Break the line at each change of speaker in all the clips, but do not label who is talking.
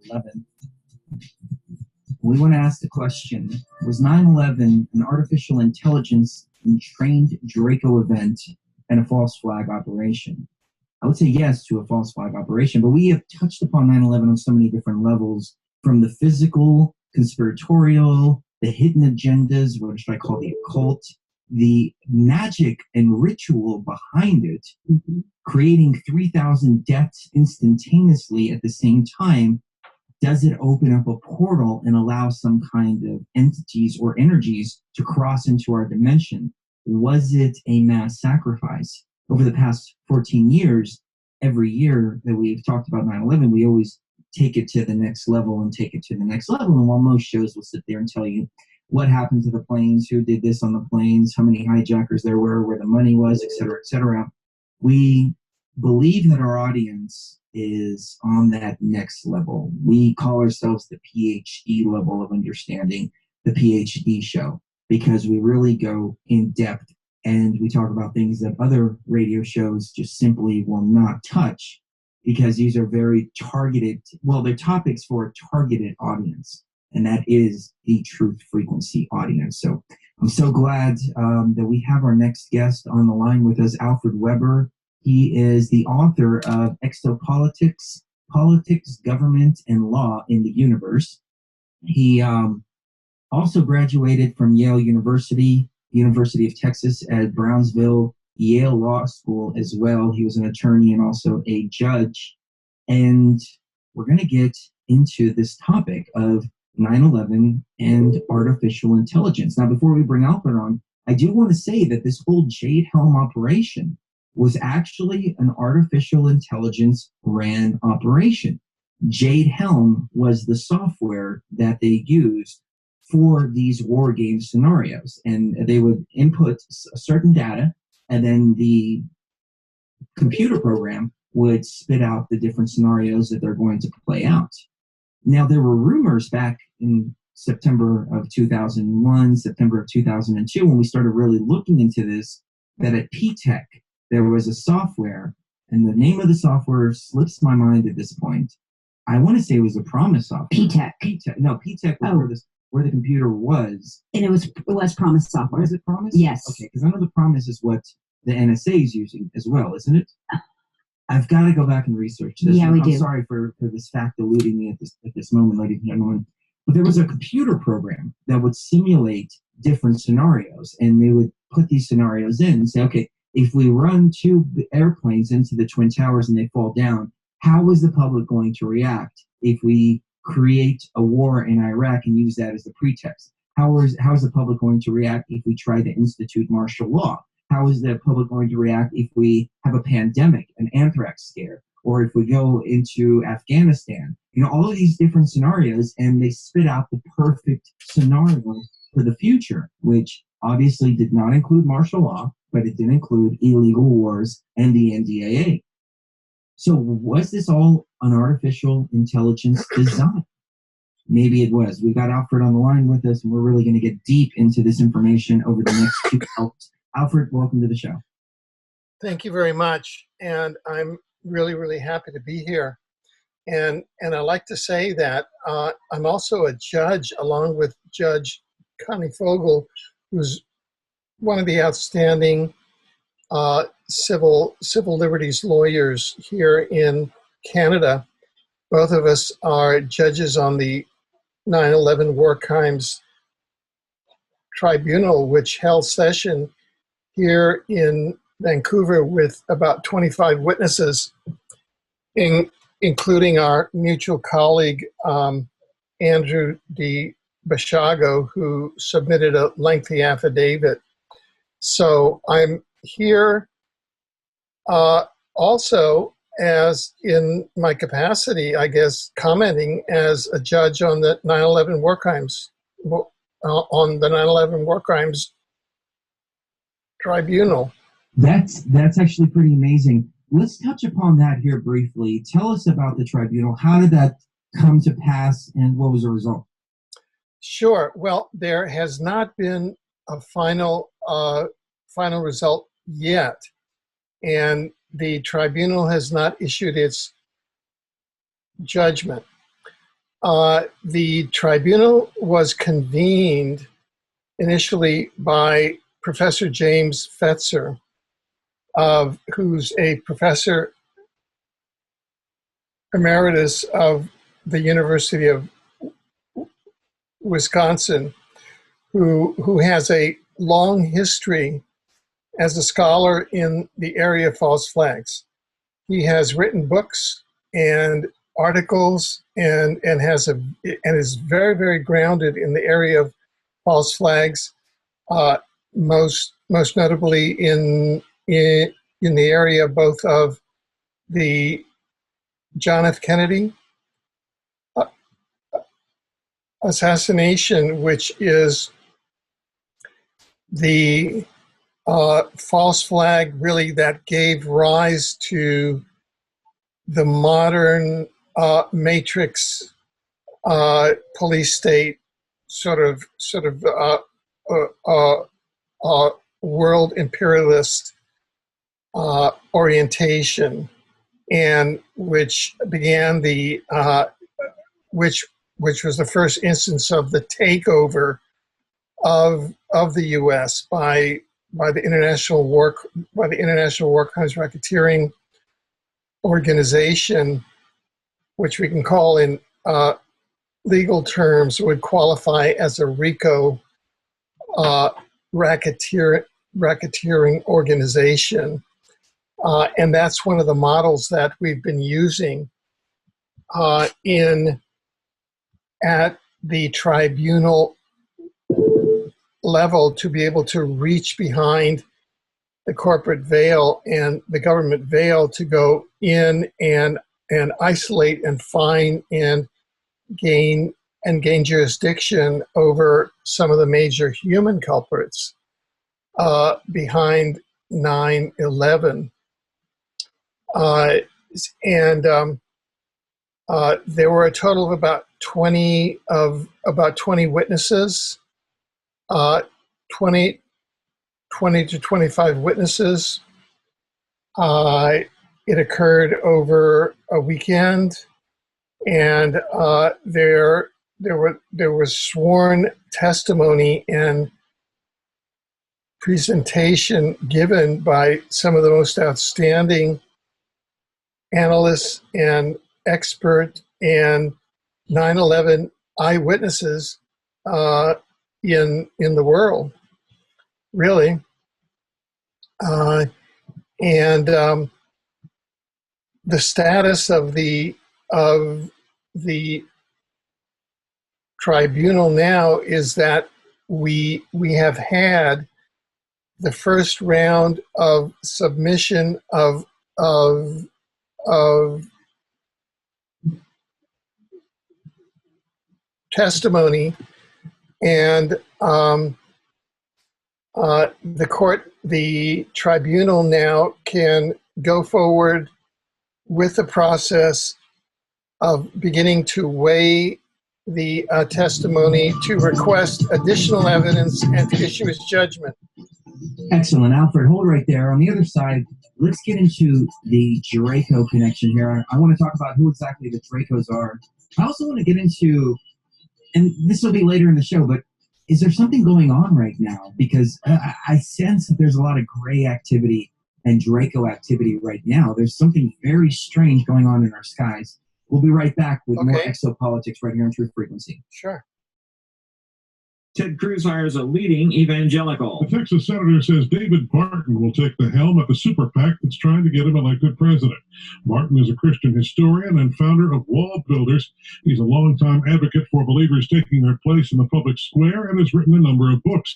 11th. We want to ask the question, was 9/11 an artificial intelligence-entrained Draco event and a false flag operation? I would say yes to a false flag operation, but we have touched upon 9/11 on so many different levels, from the physical, conspiratorial, the hidden agendas, what should I call the occult, the magic and ritual behind it, creating 3,000 deaths instantaneously at the same time. Does it open up a portal and allow some kind of entities or energies to cross into our dimension? Was it a mass sacrifice? Over the past 14 years, every year that we've talked about 9/11, we always take it to the next level and take it to the next level. And while most shows will sit there and tell you what happened to the planes, who did this on the planes, how many hijackers there were, where the money was, et cetera, we believe that our audience is on that next level. We call ourselves the PhD level of understanding, the PhD show, because we really go in depth and we talk about things that other radio shows just simply will not touch, because these are very targeted, well, they're topics for a targeted audience, and that is the Truth Frequency audience. So I'm so glad that we have our next guest on the line with us, Alfred Webre. He is the author of Exopolitics, Politics, Government, and Law in the Universe. He also graduated from Yale University, University of Texas at Brownsville, Yale Law School as well. He was an attorney and also a judge. And we're going to get into this topic of 9/11 and artificial intelligence. Now, before we bring Alfred on, I do want to say that this whole Jade Helm operation was actually an artificial intelligence ran operation. Jade Helm was the software that they used for these war game scenarios, and they would input certain data, and then the computer program would spit out the different scenarios that they're going to play out. Now, there were rumors back in September of 2001, September of 2002, when we started really looking into this, that at P-Tech, there was a software, and the name of the software slips my mind at this point. I want to say it was a Promise software.
P-Tech.
No, P-Tech was where the computer was.
And it was Promise software.
Was it Promise?
Yes.
Okay, because I know the Promise is what the NSA is using as well, isn't it? I've got to go back and research this.
Yeah, we do.
I'm sorry for this fact eluding me at this moment, ladies and gentlemen. But there was a computer program that would simulate different scenarios, and they would put these scenarios in and say, okay, if we run two airplanes into the Twin Towers and they fall down, how is the public going to react if we create a war in Iraq and use that as the pretext? How is the public going to react if we try to institute martial law? How is the public going to react if we have a pandemic, an anthrax scare, or if we go into Afghanistan? You know, all of these different scenarios, and they spit out the perfect scenario for the future, which obviously did not include martial law, but it did include illegal wars and the NDAA. So was this all an artificial intelligence design? Maybe it was. We got Alfred on the line with us, and we're really going to get deep into this information over the next 2 hours. Alfred, welcome to the show.
Thank you very much, and I'm really, really happy to be here. And I like to say that I'm also a judge, along with Judge Connie Fogel, who's one of the outstanding civil liberties lawyers here in Canada. Both of us are judges on the 9/11 War Crimes Tribunal, which held session here in Vancouver with about 25 witnesses, including our mutual colleague, Andrew D. Bashago, who submitted a lengthy affidavit. So I'm here also as in my capacity, I guess, commenting as a judge on the 9/11 War Crimes, on the 9/11 War Crimes Tribunal.
That's actually pretty amazing. Let's touch upon that here briefly. Tell us about the tribunal. How did that come to pass, and what was the result?
Sure. Well, there has not been a final result yet, and the tribunal has not issued its judgment. the tribunal was convened initially by Professor James Fetzer, who's a professor emeritus of the University of Wisconsin, who has a long history as a scholar in the area of false flags. He has written books and articles and is very, very grounded in the area of false flags, most notably in the area both of the John F. Kennedy assassination, which is the false flag really that gave rise to the modern matrix police state sort of world imperialist orientation, and which began the which was the first instance of the takeover of the U.S. by the International War Crimes Racketeering Organization, which we can call in legal terms would qualify as a RICO racketeering organization. And that's one of the models that we've been using at the tribunal level to be able to reach behind the corporate veil and the government veil to go in and isolate and find and gain jurisdiction over some of the major human culprits behind 9/11. There were a total of about 20 witnesses, 20 to 25 witnesses. It occurred over a weekend, and there was sworn testimony and presentation given by some of the most outstanding analysts and expert and 9/11 eyewitnesses in the world, really. The status of the tribunal now is that we have had the first round of submission of testimony, and the tribunal now can go forward with the process of beginning to weigh the testimony, to request additional evidence, and to issue its judgment.
Excellent. Alfred, hold right there. On the other side, let's get into the Draco connection here. I want to talk about who exactly the Dracos are. I also want to get into, and this will be later in the show, but is there something going on right now? Because I sense that there's a lot of gray activity and Draco activity right now. There's something very strange going on in our skies. We'll be right back with more Exopolitics right here on Truth Frequency.
Sure.
Ted Cruz hires a leading evangelical.
The Texas senator says David Barton will take the helm at the super PAC that's trying to get him elected president. Barton is a Christian historian and founder of Wall Builders. He's a longtime advocate for believers taking their place in the public square and has written a number of books.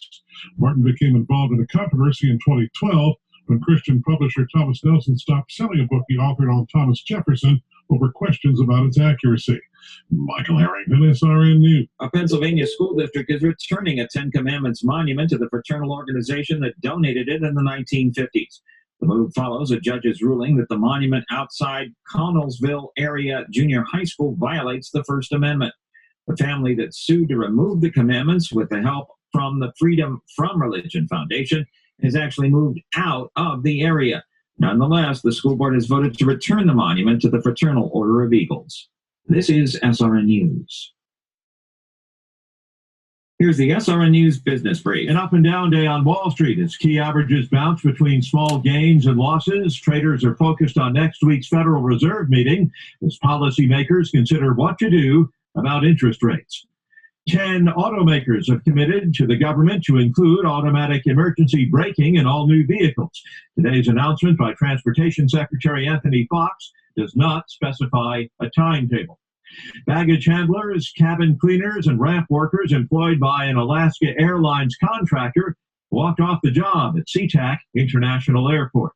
Barton became involved in a controversy in 2012 when Christian publisher Thomas Nelson stopped selling a book he authored on Thomas Jefferson over questions about its accuracy. Michael Harrington, SRN News.
A Pennsylvania school district is returning a Ten Commandments monument to the fraternal organization that donated it in the 1950s. The move follows a judge's ruling that the monument outside Connellsville area junior high school violates the First Amendment. The family that sued to remove the commandments with the help from the Freedom from Religion Foundation has actually moved out of the area. Nonetheless, the school board has voted to return the monument to the Fraternal Order of Eagles. This is SRN News. Here's the SRN News Business Brief. An up and down day on Wall Street as key averages bounce between small gains and losses. Traders are focused on next week's Federal Reserve meeting as policymakers consider what to do about interest rates. 10 automakers have committed to the government to include automatic emergency braking in all new vehicles. Today's announcement by Transportation Secretary Anthony Fox does not specify a timetable. Baggage handlers, cabin cleaners, and ramp workers employed by an Alaska Airlines contractor walked off the job at SeaTac International Airport.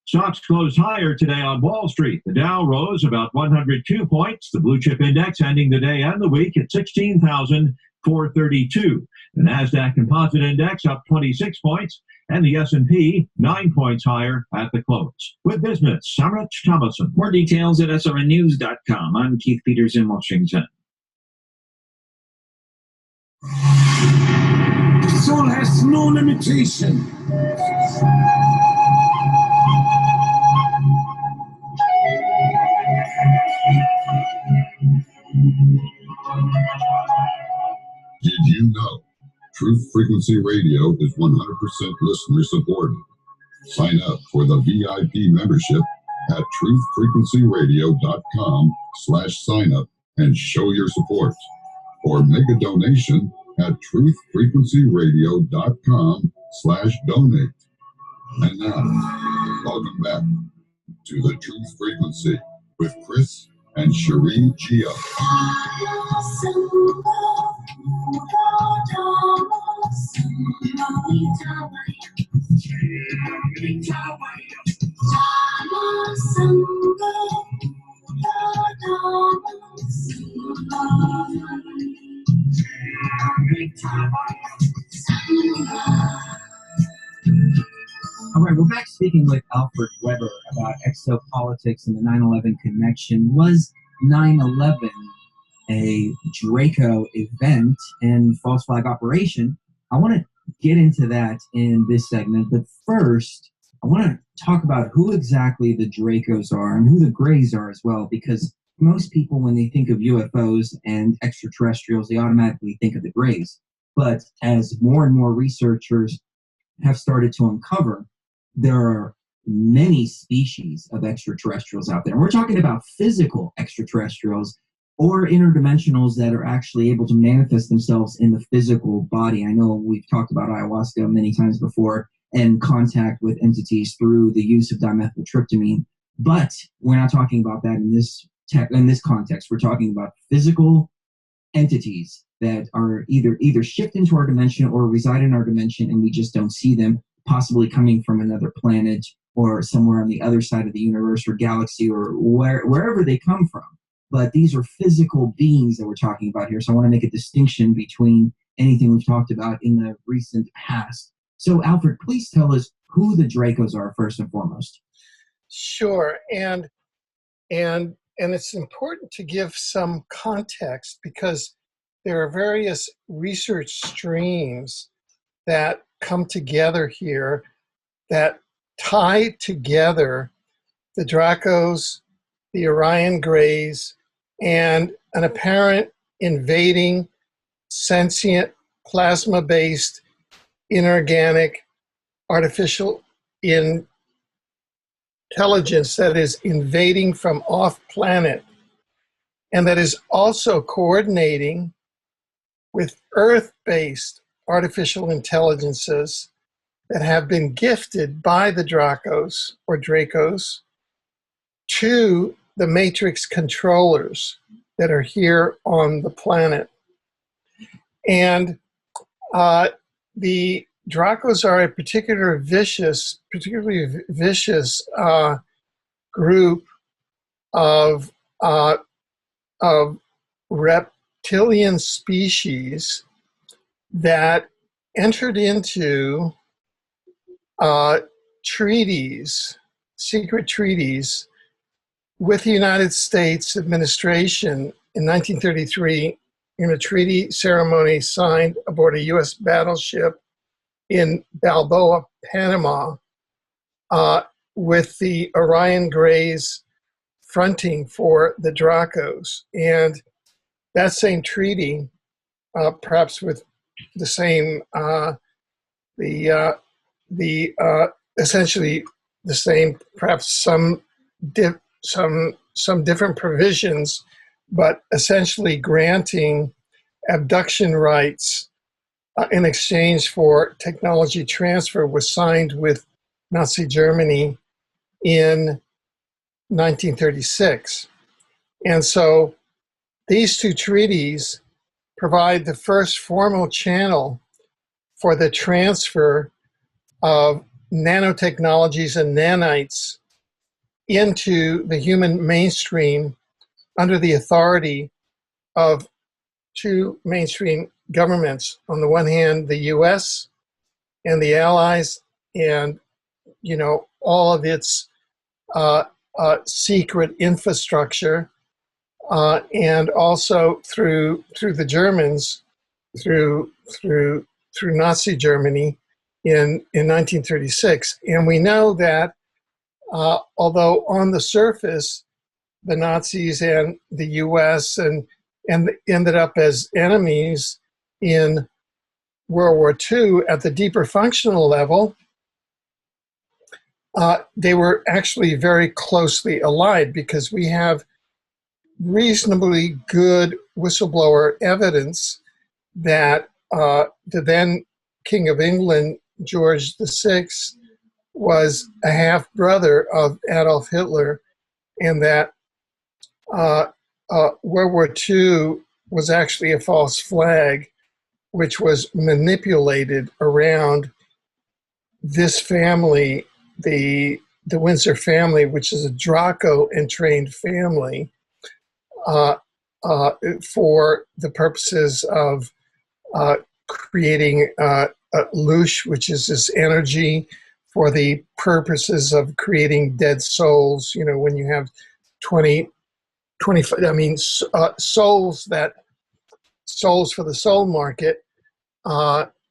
Stocks closed higher today on Wall Street. The Dow rose about 102 points. The blue chip index ending the day and the week at 16,432. The NASDAQ Composite Index up 26 points, and the S&P 9 points higher at the close. With business, I'm Rich Thomason.
More details at srnnews.com. I'm Keith Peters in Washington.
The soul has no limitation.
Did you know Truth Frequency Radio is 100% listener supported? Sign up for the VIP membership at truthfrequencyradio.com/signup and show your support. Or make a donation at truthfrequencyradio.com/donate. And now, welcome back to the Truth Frequency with Chris and Sheree Geo.
All right, we're back speaking with Alfred Webre about exopolitics and the 9/11 connection. Was 9/11 a Draco event and false flag operation? I want to get into that in this segment, but first, I want to talk about who exactly the Dracos are and who the Grays are as well, because most people, when they think of UFOs and extraterrestrials, they automatically think of the Grays. But as more and more researchers have started to uncover, there are many species of extraterrestrials out there. And we're talking about physical extraterrestrials or interdimensionals that are actually able to manifest themselves in the physical body. I know we've talked about ayahuasca many times before and contact with entities through the use of dimethyltryptamine, but we're not talking about that in this context. We're talking about physical entities that are either shift into our dimension or reside in our dimension, and we just don't see them, possibly coming from another planet or somewhere on the other side of the universe or galaxy or wherever they come from. But these are physical beings that we're talking about here. So I want to make a distinction between anything we've talked about in the recent past. So Alfred, please tell us who the Dracos are first and foremost.
Sure, and it's important to give some context because there are various research streams that come together here that tie together the Dracos, the Orion Grays, and an apparent invading, sentient, plasma-based, inorganic, artificial intelligence that is invading from off-planet and that is also coordinating with Earth-based artificial intelligences that have been gifted by the Dracos or Dracos to the matrix controllers that are here on the planet. And the Dracos are a particularly vicious group of reptilian species that entered into treaties, secret treaties, with the United States administration in 1933 in a treaty ceremony signed aboard a U.S. battleship in Balboa, Panama, with the Orion Grays fronting for the Dracos. And that same treaty, perhaps with the same, essentially the same, perhaps some different provisions, but essentially granting abduction rights in exchange for technology transfer, was signed with Nazi Germany in 1936. And so these two treaties provide the first formal channel for the transfer of nanotechnologies and nanites into the human mainstream under the authority of two mainstream governments. On the one hand, the US and the Allies, and all of its secret infrastructure, and also through the Germans, through Nazi Germany in 1936. And we know that although on the surface the Nazis and the US and ended up as enemies in World War II, at the deeper functional level, they were actually very closely allied, because we have reasonably good whistleblower evidence that the then King of England, George VI, was a half-brother of Adolf Hitler, and that World War II was actually a false flag, which was manipulated around this family, the Windsor family, which is a Draco-Entrained family, for the purposes of creating Lush, which is this energy, for the purposes of creating dead souls. When you have 25, souls for the soul market,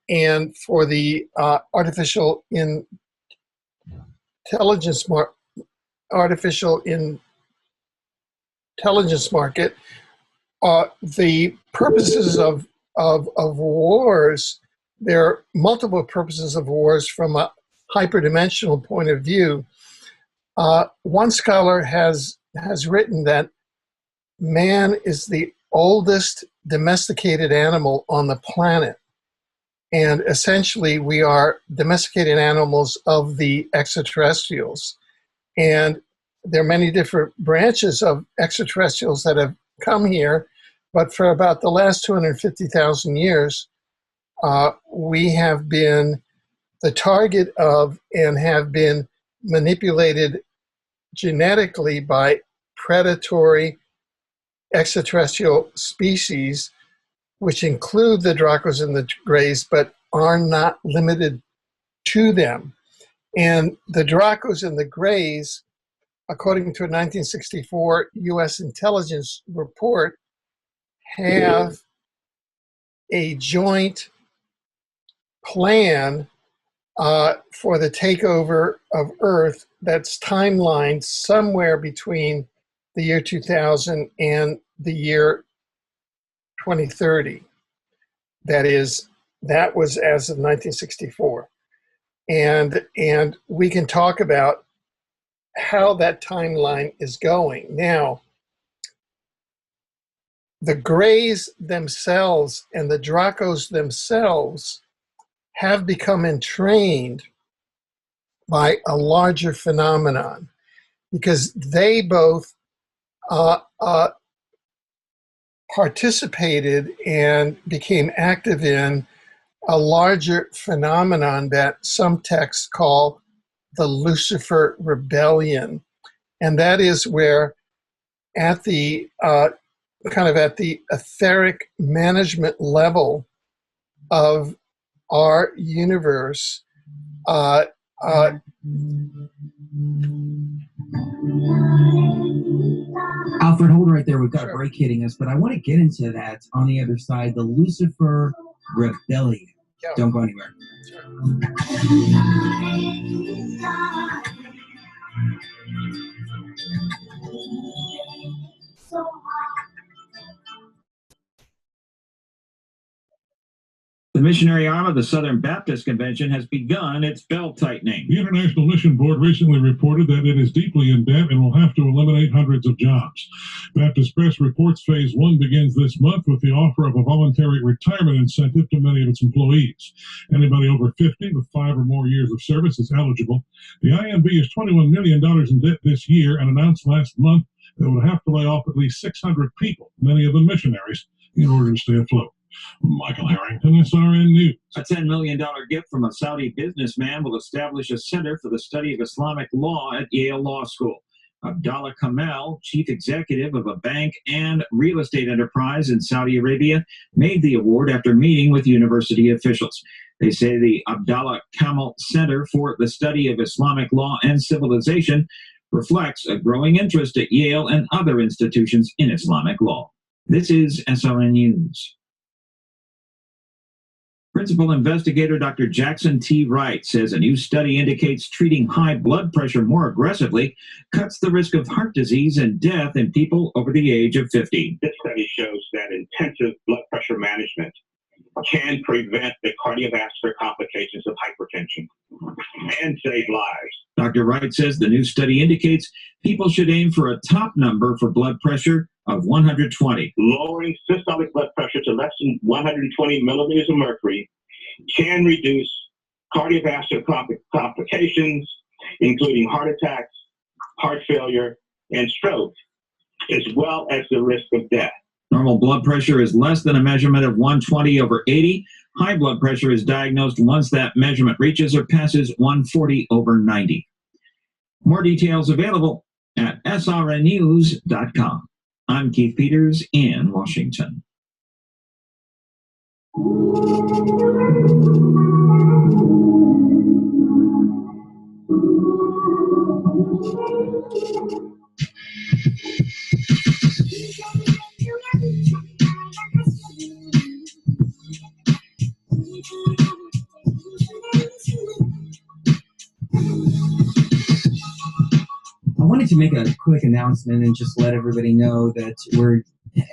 and for the artificial intelligence market, the purposes of wars. There are multiple purposes of wars from a hyperdimensional point of view. One scholar has written that man is the oldest domesticated animal on the planet. And essentially, we are domesticated animals of the extraterrestrials. And there are many different branches of extraterrestrials that have come here, but for about the last 250,000 years, we have been the target of and have been manipulated genetically by predatory extraterrestrial species, which include the Dracos and the Greys, but are not limited to them. And the Dracos and the Greys, according to a 1964 U.S. intelligence report, have a joint plan for the takeover of Earth that's timelined somewhere between the year 2000 and the year 2030. That was as of 1964. And we can talk about how that timeline is going. Now, the Greys themselves and the Dracos themselves have become entrained by a larger phenomenon, because they both participated and became active in a larger phenomenon that some texts call the Lucifer Rebellion. And that is where at the at the etheric management level of our universe,
Alfred, hold right there. We've got a break hitting us, but I want to get into that on the other side, the Lucifer Rebellion.
Yeah.
Don't go anywhere.
Sure.
The missionary arm of the Southern Baptist Convention has begun its belt-tightening.
The International Mission Board recently reported that it is deeply in debt and will have to eliminate hundreds of jobs. Baptist Press reports Phase 1 begins this month with the offer of a voluntary retirement incentive to many of its employees. Anybody over 50 with 5 or more years of service is eligible. The IMB is $21 million in debt this year and announced last month that it would have to lay off at least 600 people, many of them missionaries, in order to stay afloat. Michael Harrington, SRN News.
A $10 million gift from a Saudi businessman will establish a center for the study of Islamic law at Yale Law School. Abdallah Kamel, chief executive of a bank and real estate enterprise in Saudi Arabia, made the award after meeting with university officials. They say the Abdallah Kamel Center for the Study of Islamic Law and Civilization reflects a growing interest at Yale and other institutions in Islamic law. This is SRN News. Principal investigator Dr. Jackson T. Wright says a new study indicates treating high blood pressure more aggressively cuts the risk of heart disease and death in people over the age of 50.
This study shows that intensive blood pressure management can prevent the cardiovascular complications of hypertension and save lives.
Dr. Wright says the new study indicates people should aim for a top number for blood pressure of 120.
Lowering systolic blood pressure to less than 120 millimeters of mercury can reduce cardiovascular complications, including heart attacks, heart failure, and stroke, as well as the risk of death.
Normal blood pressure is less than a measurement of 120 over 80. High blood pressure is diagnosed once that measurement reaches or passes 140 over 90. More details available at srnnews.com. I'm Keith Peters in Washington.
I wanted to make a quick announcement and just let everybody know that we're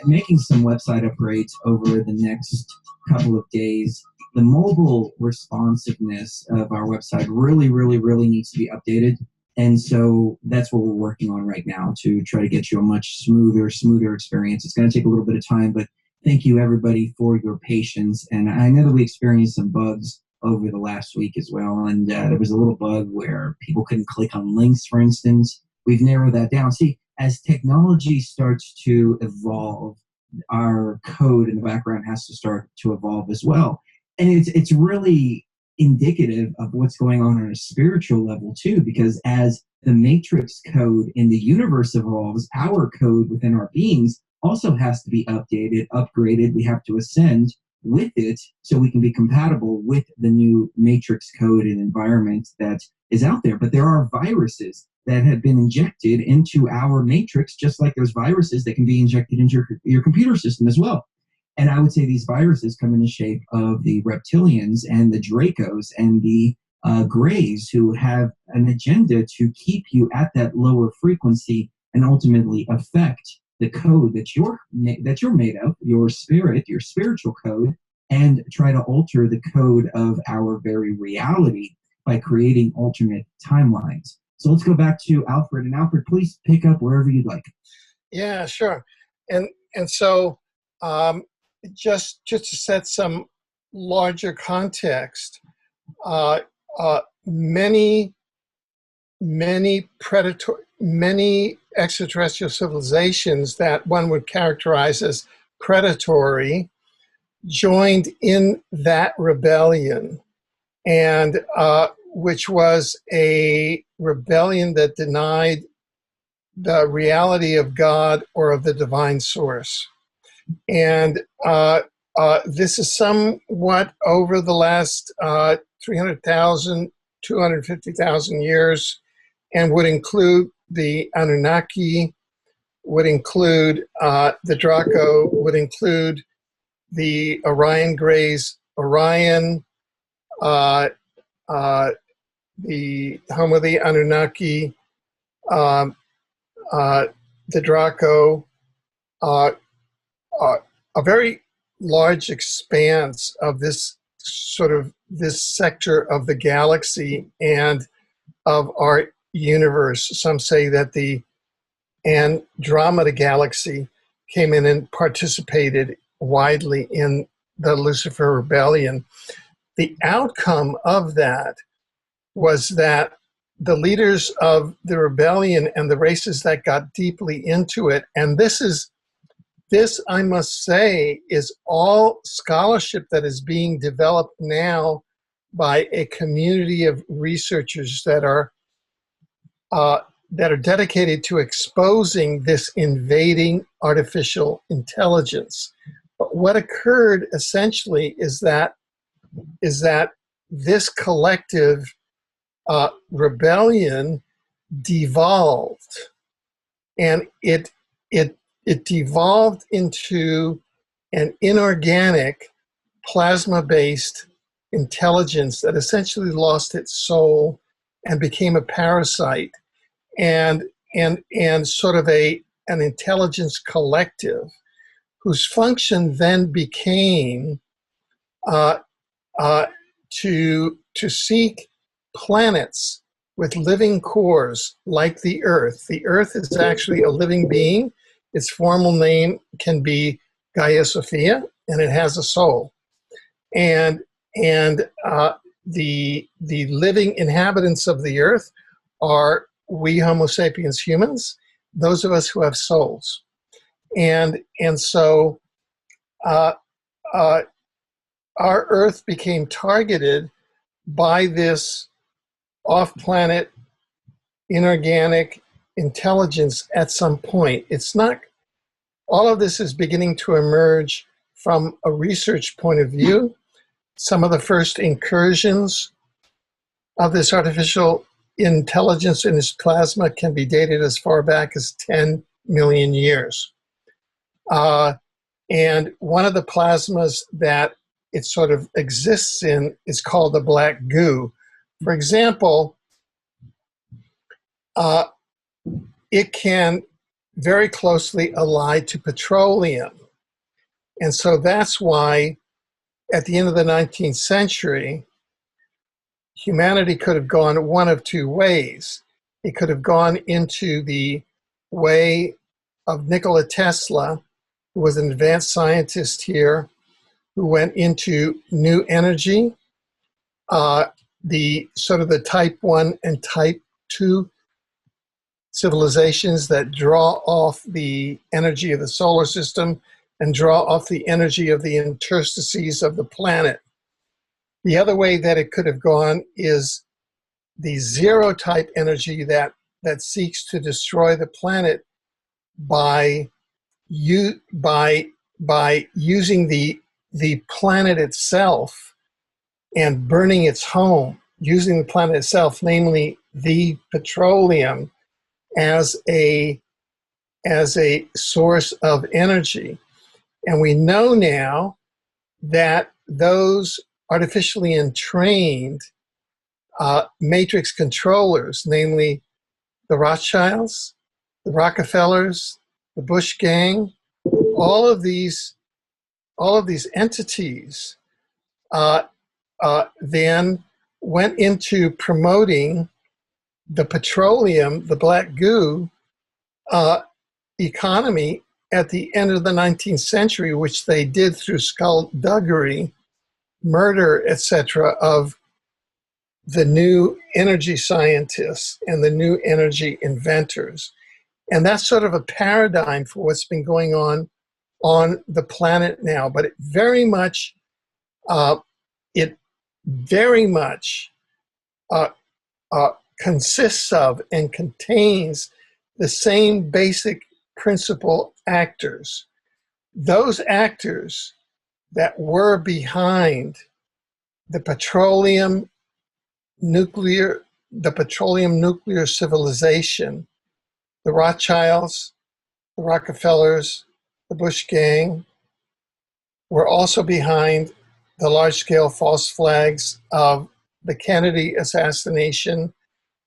making some website upgrades over the next couple of days. The mobile responsiveness of our website really needs to be updated. And so that's what we're working on right now to try to get you a much smoother experience. It's going to take a little bit of time, but thank you everybody for your patience. And I know that we experienced some bugs over the last week as well. And there was a little bug where people couldn't click on links, for instance. We've narrowed that down. See, as technology starts to evolve, our code in the background has to start to evolve as well. And it's really indicative of what's going on a spiritual level too, because as the matrix code in the universe evolves, our code within our beings also has to be updated, upgraded. We have to ascend with it so we can be compatible with the new matrix code and environment that is out there. But there are viruses that have been injected into our matrix, just like there's viruses that can be injected into your computer system as well. And I would say these viruses come in the shape of the reptilians and the Dracos and the Grays, who have an agenda to keep you at that lower frequency and ultimately affect the code that you're made of, your spirit, your spiritual code, and try to alter the code of our very reality by creating alternate timelines. So let's go back to Alfred. And Alfred, please pick up wherever you'd like.
Yeah, sure. And so just to set some larger context, many extraterrestrial civilizations that one would characterize as predatory joined in that rebellion, and which was a rebellion that denied the reality of God or of the divine source. And this is somewhat over the last 300,000, 250,000 years, and would include the Anunnaki, would include the Draco, would include the Orion Greys, Orion, the home of the Anunnaki, the Draco, a very large expanse of this sort of this sector of the galaxy and of our universe. Some say that the Andromeda galaxy came in and participated widely in the Lucifer Rebellion. The outcome of that was that the leaders of the rebellion and the races that got deeply into it, and this, I must say, is all scholarship that is being developed now by a community of researchers that are dedicated to exposing this invading artificial intelligence. But what occurred essentially is that this collective rebellion devolved, and it devolved into an inorganic, plasma-based intelligence that essentially lost its soul and became a parasite, and sort of an intelligence collective whose function then became to seek planets with living cores like the Earth. The Earth is actually a living being. Its formal name can be Gaia Sophia, and it has a soul. And the living inhabitants of the Earth are we Homo sapiens humans, those of us who have souls. And so our Earth became targeted by this off-planet inorganic intelligence at some point. It's not, all of this is beginning to emerge from a research point of view. Some of the first incursions of this artificial intelligence in its plasma can be dated as far back as 10 million years. And one of the plasmas that it sort of exists in is called the black goo. For example, it can very closely ally to petroleum. And so that's why at the end of the 19th century, humanity could have gone one of two ways. It could have gone into the way of Nikola Tesla, who was an advanced scientist here, who went into new energy, the sort of the type 1 and type 2 civilizations that draw off the energy of the solar system and draw off the energy of the interstices of the planet. The other way that it could have gone is the zero type energy that seeks to destroy the planet by using the planet itself and burning its home, using the planet itself, namely the petroleum, as a source of energy. And we know now that those artificially entrained matrix controllers, namely the Rothschilds, the Rockefellers, the Bush gang, all of these entities then went into promoting the petroleum, the black goo economy at the end of the 19th century, which they did through skullduggery, murder, etc., of the new energy scientists and the new energy inventors. And that's sort of a paradigm for what's been going on the planet now. But it very much consists of and contains the same basic principal actors. Those actors that were behind the petroleum nuclear civilization, the Rothschilds, the Rockefellers, the Bush gang, were also behind the large-scale false flags of the Kennedy assassination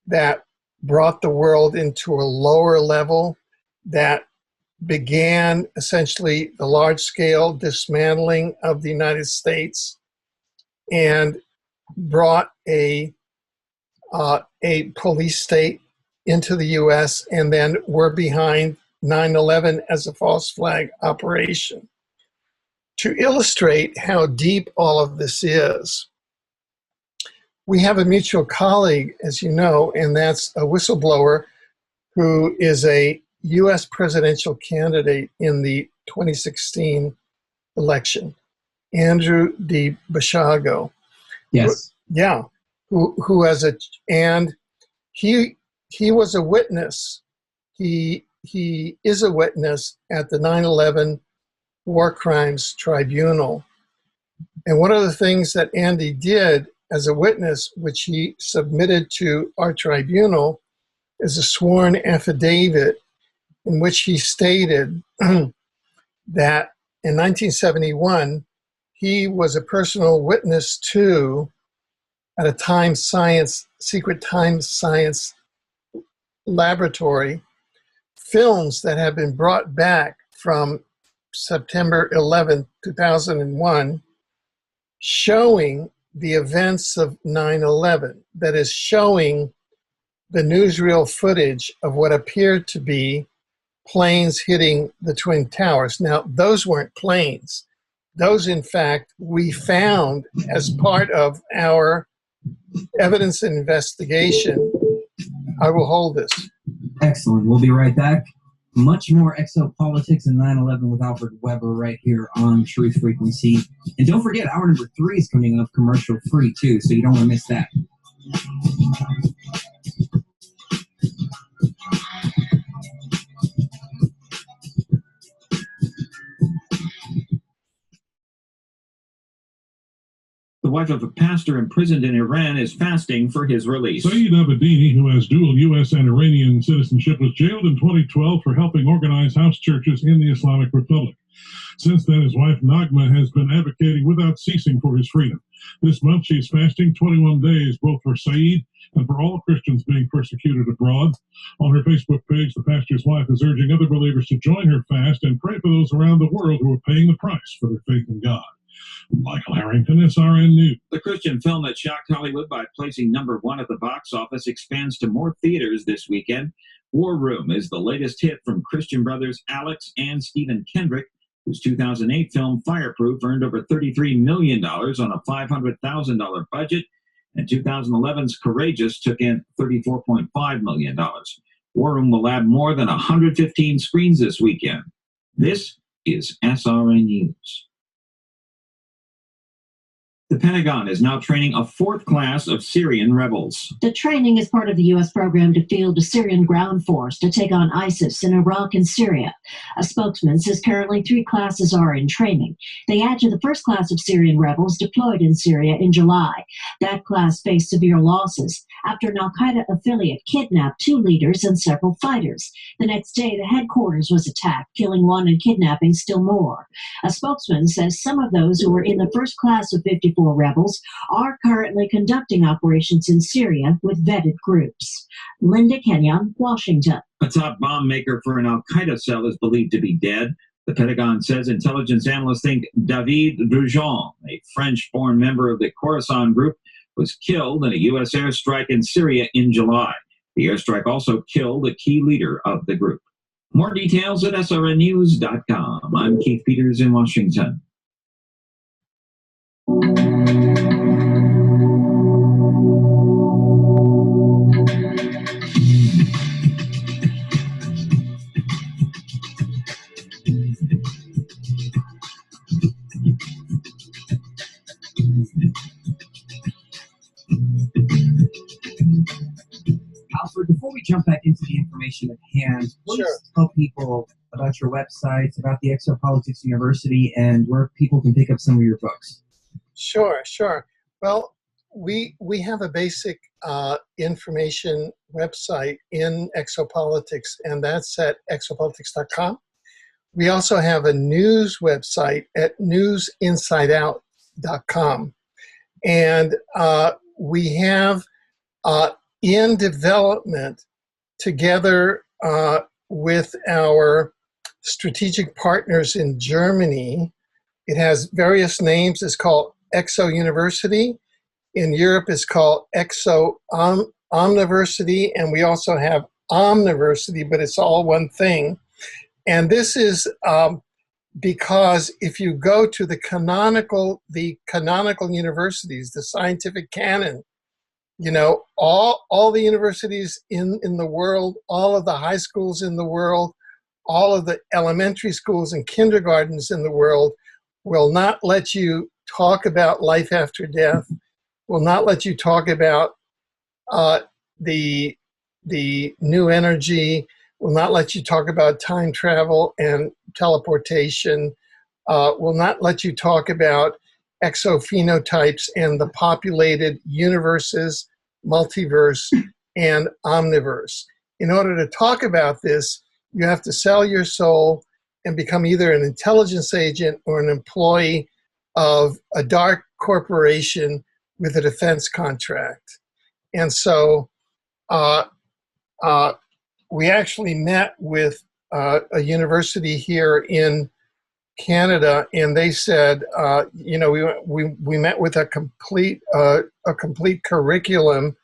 that brought the world into a lower level, that began essentially the large-scale dismantling of the United States and brought a police state into the U.S. and then were behind 9/11 as a false flag operation. To illustrate how deep all of this is, we have a mutual colleague, as you know, and that's a whistleblower who is a U.S. presidential candidate in the 2016 election, Andrew D. Bashago.
Yes.
Yeah, who has and he was a witness. He is a witness at the 9/11 War Crimes Tribunal. And one of the things that Andy did as a witness, which he submitted to our tribunal, is a sworn affidavit in which he stated that in 1971, he was a personal witness to, at a secret time science laboratory, films that have been brought back from September 11, 2001, showing the events of 9/11, that is, showing the newsreel footage of what appeared to be planes hitting the Twin Towers. Now, those weren't planes. Those, in fact, we found as part of our evidence and investigation. I will hold this.
Excellent. We'll be right back. Much more Exopolitics and 9/11 with Alfred Webre right here on Truth Frequency. And don't forget, hour number 3 is coming up commercial free too, so you don't want to miss that.
The wife of a pastor imprisoned in Iran is fasting for his release.
Saeed Abedini, who has dual U.S. and Iranian citizenship, was jailed in 2012 for helping organize house churches in the Islamic Republic. Since then, his wife Nagma has been advocating without ceasing for his freedom. This month, she is fasting 21 days, both for Saeed and for all Christians being persecuted abroad. On her Facebook page, the pastor's wife is urging other believers to join her fast and pray for those around the world who are paying the price for their faith in God. Michael Harrington, SRN News.
The Christian film that shocked Hollywood by placing #1 at the box office expands to more theaters this weekend. War Room is the latest hit from Christian brothers Alex and Stephen Kendrick, whose 2008 film Fireproof earned over $33 million on a $500,000 budget, and 2011's Courageous took in $34.5 million. War Room will add more than 115 screens this weekend. This is SRN News. The Pentagon is now training a 4th class of Syrian rebels.
The training is part of the U.S. program to field a Syrian ground force to take on ISIS in Iraq and Syria. A spokesman says currently 3 classes are in training. They add to the first class of Syrian rebels deployed in Syria in July. That class faced severe losses after an al-Qaeda affiliate kidnapped 2 leaders and several fighters. The next day, the headquarters was attacked, killing 1 and kidnapping still more. A spokesman says some of those who were in the first class of 54 rebels are currently conducting operations in Syria with vetted groups. Linda Kenyon, Washington.
A top bomb maker for an al-Qaeda cell is believed to be dead. The Pentagon says intelligence analysts think David Drujon, a French-born member of the Khorasan group, was killed in a U.S. airstrike in Syria in July. The airstrike also killed a key leader of the group. More details at srnnews.com. I'm Keith Peters in Washington.
Alfred, before we jump back into the information at hand, please tell people about your website, about the Exopolitics University, and where people can pick up some of your books.
Sure. Well, we have a basic information website in Exopolitics, and that's at exopolitics.com. We also have a news website at newsinsideout.com. And we have in development, together with our strategic partners in Germany, it has various names. It's called Exo University. In Europe, it's called Exo Omniversity, and we also have Omniversity, but it's all one thing. And this is because if you go to the canonical universities, the scientific canon, you know, all the universities in the world, all of the high schools in the world, all of the elementary schools and kindergartens in the world will not let you talk about life after death, will not let you talk about the new energy, will not let you talk about time travel and teleportation, will not let you talk about exophenotypes and the populated universes, multiverse, and omniverse. In order to talk about this, you have to sell your soul and become either an intelligence agent or an employee of a dark corporation with a defense contract. And so we actually met with a university here in Canada, and they said, you know, we met with a complete curriculum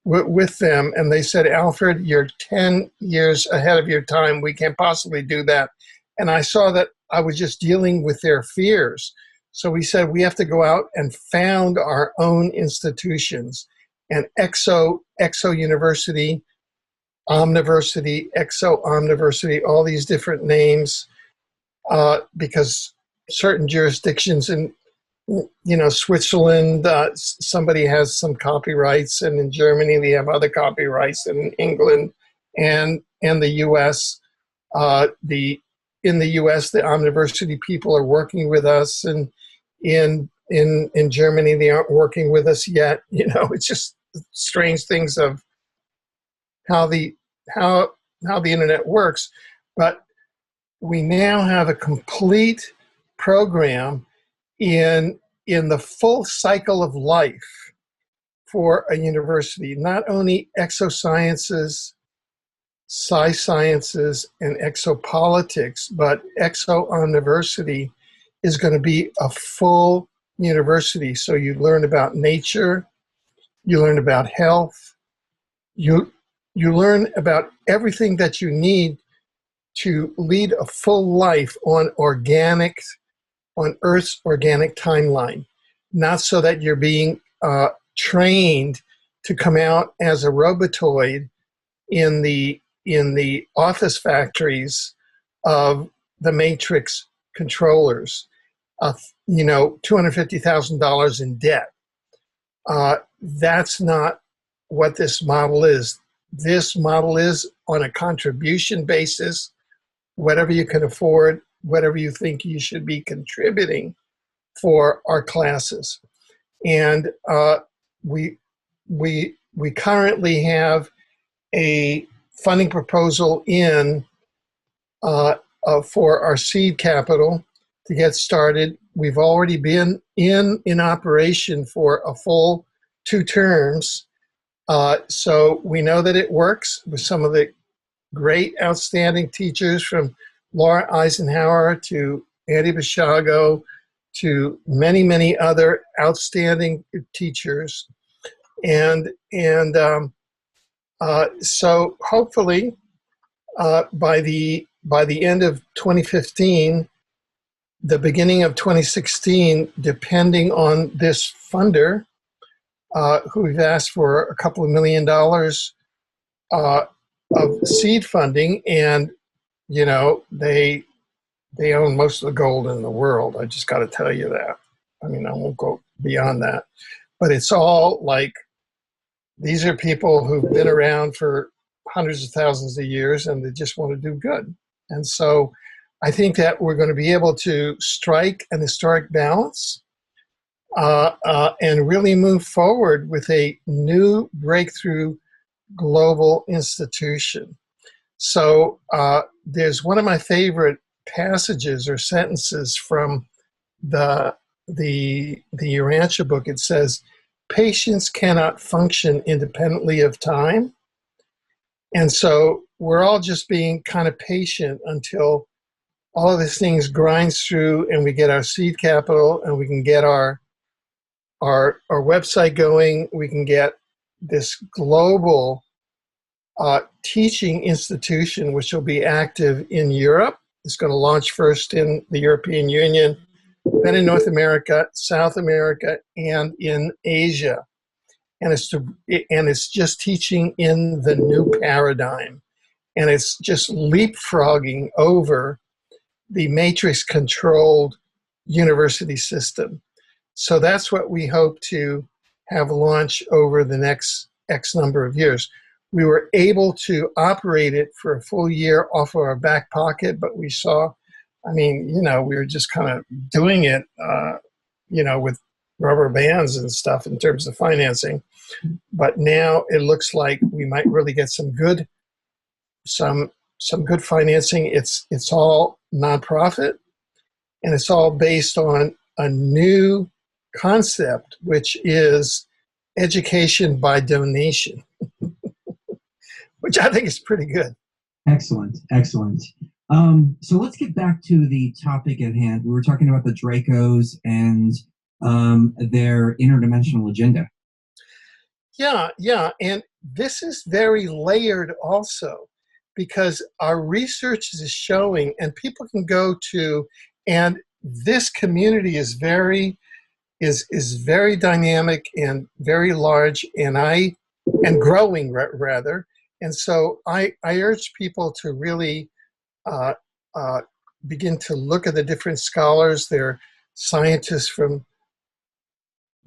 with them, and they said, Alfred, you're 10 years ahead of your time. We can't possibly do that. And I saw that I was just dealing with their fears. So we said, we have to go out and found our own institutions. And Exo University, Omniversity, Exo Omniversity, all these different names, because certain jurisdictions in, you know, Switzerland, somebody has some copyrights, and in Germany they have other copyrights, and in England and the U.S. In the U.S., the Omniversity people are working with us, and in Germany they aren't working with us yet. You know, it's just strange things of how the internet works. But we now have a complete program in the full cycle of life for a university, not only exosciences, sci-sciences, and exopolitics, but Exo Omniversity is going to be a full university. So you learn about nature, you learn about health, you learn about everything that you need to lead a full life on Earth's organic timeline, not so that you're being trained to come out as a robotoid in the office factories of the Matrix controllers, you know, $250,000 in debt. That's not what this model is. This model is on a contribution basis, whatever you can afford, whatever you think you should be contributing for our classes. And we currently have a funding proposal in for our seed capital to get started. We've already been in operation for a full 2 terms. So we know that it works with some of the great, outstanding teachers, from Laura Eisenhower to Andy Bishago to many, many other outstanding teachers. And so hopefully by the end of 2015, the beginning of 2016, depending on this funder, who we've asked for a couple of $1 million of seed funding, and you know, they own most of the gold in the world. I just got to tell you that. I mean, I won't go beyond that, but it's all like, these are people who've been around for hundreds of thousands of years, and they just want to do good. And so I think that we're going to be able to strike an historic balance and really move forward with a new breakthrough global institution. So there's one of my favorite passages or sentences from the Urantia book. It says, patience cannot function independently of time. And so we're all just being kind of patient until all of these things grinds through and we get our seed capital and we can get our our website going. We can get this global teaching institution, which will be active in Europe. It's going to launch first in the European Union, then in North America, South America, and in Asia. And it's just teaching in the new paradigm. And it's just leapfrogging over the matrix-controlled university system. So that's what we hope to have launch over the next X number of years. We were able to operate it for a full year off of our back pocket, but we saw, I mean, you know, we were just kind of doing it, you know, with rubber bands and stuff in terms of financing. But now it looks like we might really get some good financing. It's all nonprofit, and it's all based on a new concept, which is education by donation, which I think is pretty good.
Excellent, excellent. So let's get back to the topic at hand. We were talking about the Dracos and their interdimensional agenda.
Yeah, and this is very layered also, because our research is showing, and people can go to, and this community is very dynamic and very large, and growing rather. And so I urge people to really begin to look at the different scholars. There are scientists from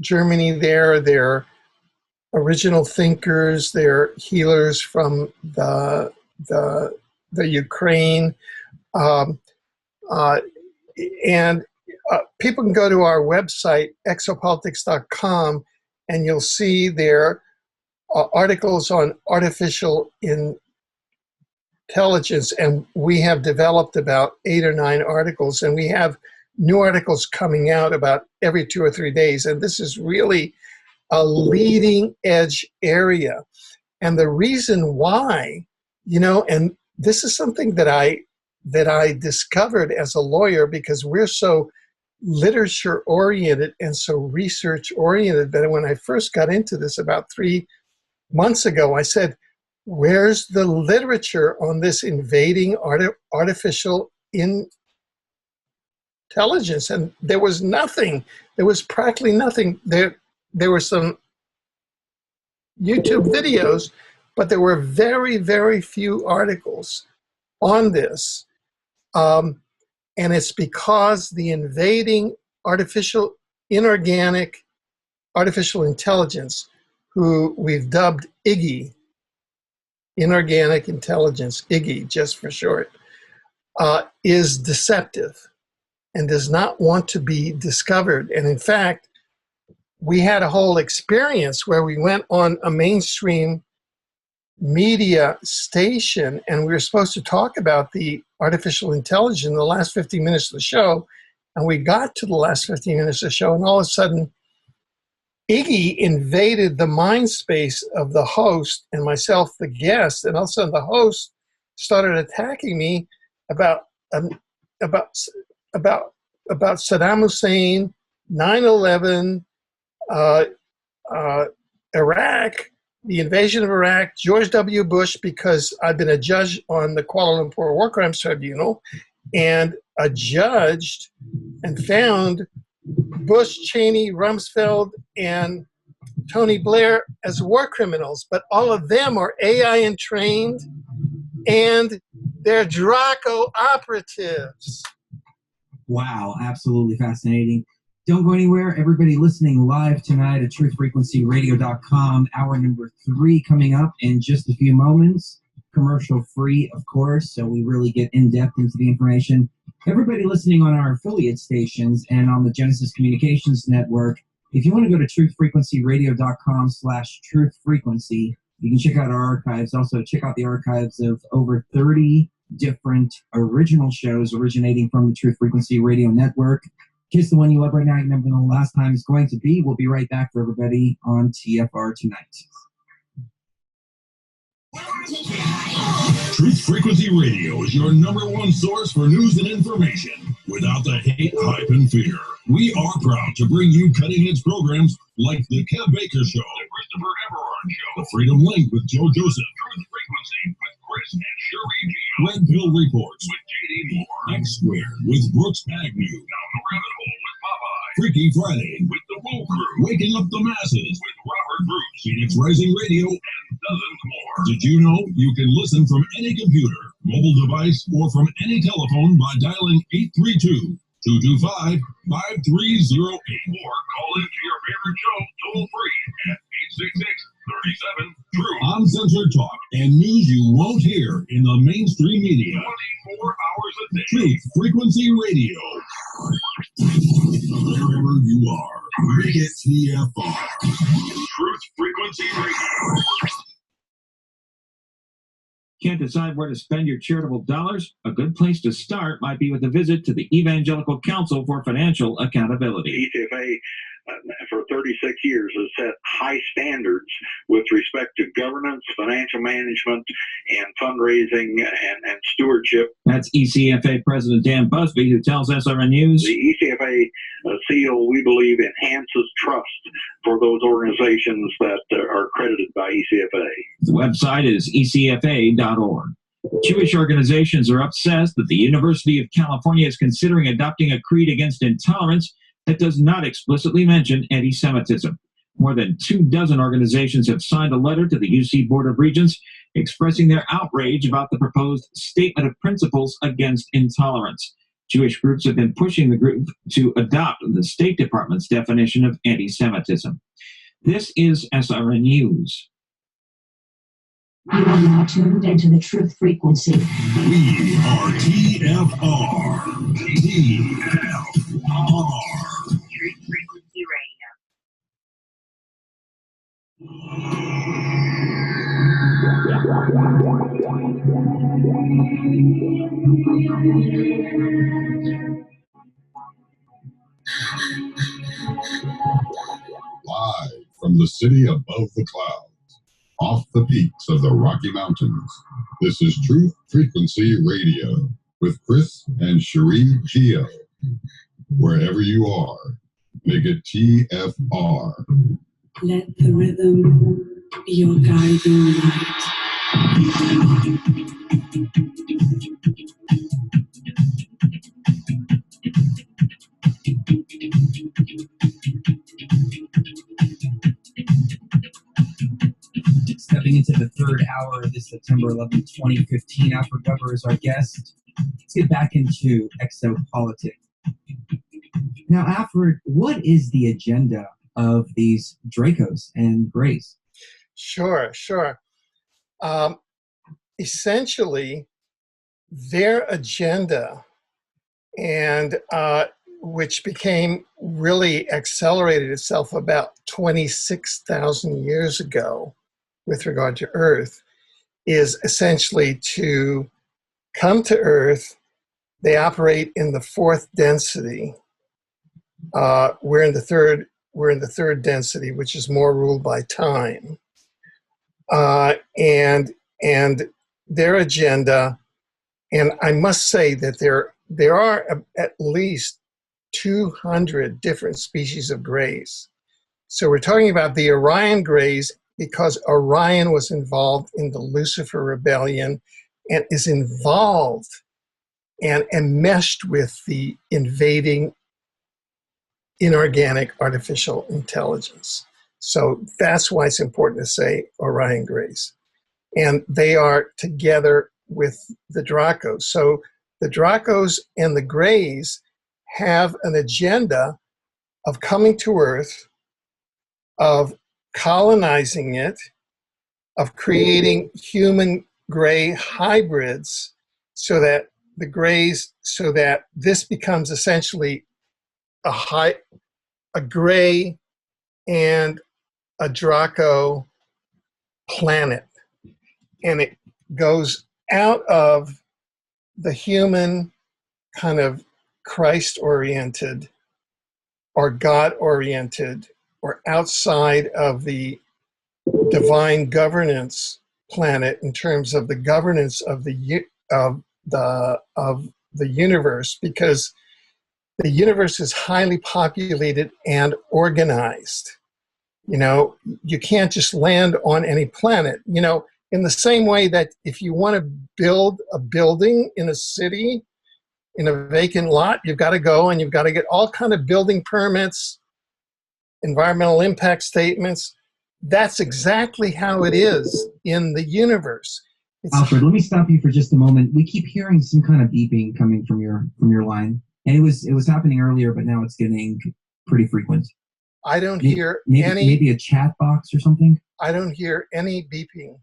Germany there. There are original thinkers. There are healers from the Ukraine. And people can go to our website, exopolitics.com, and you'll see there articles on artificial intelligence, and we have developed about 8 or 9 articles, and we have new articles coming out about every 2 or 3 days, and this is really a leading edge area. And the reason why, you know, and this is something that I discovered as a lawyer, because we're so literature oriented and so research oriented, that when I first got into this about 3 months ago, I said, where's the literature on this invading artificial intelligence? And there was nothing. There was practically nothing. There were some YouTube videos, but there were very, very few articles on this. And it's because the invading inorganic artificial intelligence, who we've dubbed IGI, inorganic intelligence, IGI just for short, is deceptive and does not want to be discovered. And in fact, we had a whole experience where we went on a mainstream media station, and we were supposed to talk about the artificial intelligence in the last 15 minutes of the show, and we got to the last 15 minutes of the show, and all of a sudden, Iggy invaded the mind space of the host and myself, the guest, and all of a sudden the host started attacking me about Saddam Hussein, 9/11, Iraq, the invasion of Iraq, George W. Bush, because I've been a judge on the Kuala Lumpur War Crimes Tribunal, and adjudged and found Bush, Cheney, Rumsfeld, and Tony Blair as war criminals, but all of them are AI entrained, and they're Draco operatives.
Wow, absolutely fascinating. Don't go anywhere. Everybody listening live tonight at truthfrequencyradio.com. Hour number 3 coming up in just a few moments. Commercial free, of course, so we really get in depth into the information. Everybody listening on our affiliate stations and on the Genesis Communications Network, if you want to go to truthfrequencyradio.com/truthfrequency, you can check out our archives. Also, check out the archives of over 30 different original shows originating from the Truth Frequency Radio Network. Kiss the one you love right now. You never know the last time is going to be. We'll be right back for everybody on TFR tonight.
Truth Frequency Radio is your #1 source for news and information without the hate, hype, and fear. We are proud to bring you cutting-edge programs like The Kev Baker Show, The Christopher Everard Show, The Freedom Link with Joe Joseph, Truth Frequency with Chris and Sheree Geo, Red Pill Reports with J.D. Moore, X Squared with Brooks Agnew, Down the Rabbit Hole with Popeye, Freaky Friday with The Woo Crew, Waking Up the Masses with Robert Bruce, Phoenix Rising Radio, and dozens more. Did you know you can listen from any computer, mobile device, or from any telephone by dialing 832-225-5308 or call into your favorite show toll free at 866-37-TRUTH. Uncensored talk and news you won't hear in the mainstream media. 24 hours a day. Truth Frequency Radio. Wherever you are, make it TFR. Truth Frequency Radio.
Can't decide where to spend your charitable dollars? A good place to start might be with a visit to the Evangelical Council for Financial Accountability.
ECFA for 36 years has set high standards with respect to governance, financial management, and fundraising and stewardship.
That's ECFA President Dan Busby, who tells SRN News.
The ECFA seal, we believe, enhances trust for those organizations that are accredited by ECFA.
The website is ecfa.org. Jewish organizations are obsessed that the University of California is considering adopting a creed against intolerance that does not explicitly mention anti-Semitism. More than 24 organizations have signed a letter to the UC Board of Regents expressing their outrage about the proposed Statement of Principles Against Intolerance. Jewish groups have been pushing the group to adopt the State Department's definition of anti-Semitism. This is SRN News.
You are now tuned into the Truth Frequency.
We are TFR. TFR.
Truth Frequency Radio.
Live from the city above the clouds, off the peaks of the Rocky Mountains, this is Truth Frequency Radio with Chris and Sheree Geo. Wherever you are, make it TFR.
Let the rhythm be your guiding light.
Stepping into the third hour of this September 11, 2015, Alfred Webre is our guest. Let's get back into Exopolitics. Now, Alfred, what is the agenda of these Dracos and Grays?
Sure. Essentially, their agenda, and which became really accelerated itself about 26,000 years ago with regard to Earth, is essentially to come to Earth. They operate in the fourth density. We're in the third density, which is more ruled by time. And their agenda, and I must say that there are at least 200 different species of Greys. So we're talking about the Orion Greys because Orion was involved in the Lucifer Rebellion and is involved and enmeshed with the invading inorganic artificial intelligence. So that's why it's important to say Orion Greys. And they are together with the Dracos. So the Dracos and the Greys have an agenda of coming to Earth, of colonizing it, of creating human Grey hybrids so that the Greys, so that this becomes essentially a Grey and a Draco planet. And it goes out of the human kind of Christ-oriented or God-oriented or outside of the divine governance planet in terms of the governance of the universe, because the universe is highly populated and organized. You can't just land on any planet. In the same way that if you want to build a building in a city, in a vacant lot, you've got to go and you've got to get all kind of building permits, environmental impact statements. That's exactly how it is in the universe.
Alfred, let me stop you for just a moment. We keep hearing some kind of beeping coming from your line, and it was happening earlier, but now it's getting pretty frequent.
I don't hear any.
Maybe a chat box or something.
I don't hear any beeping.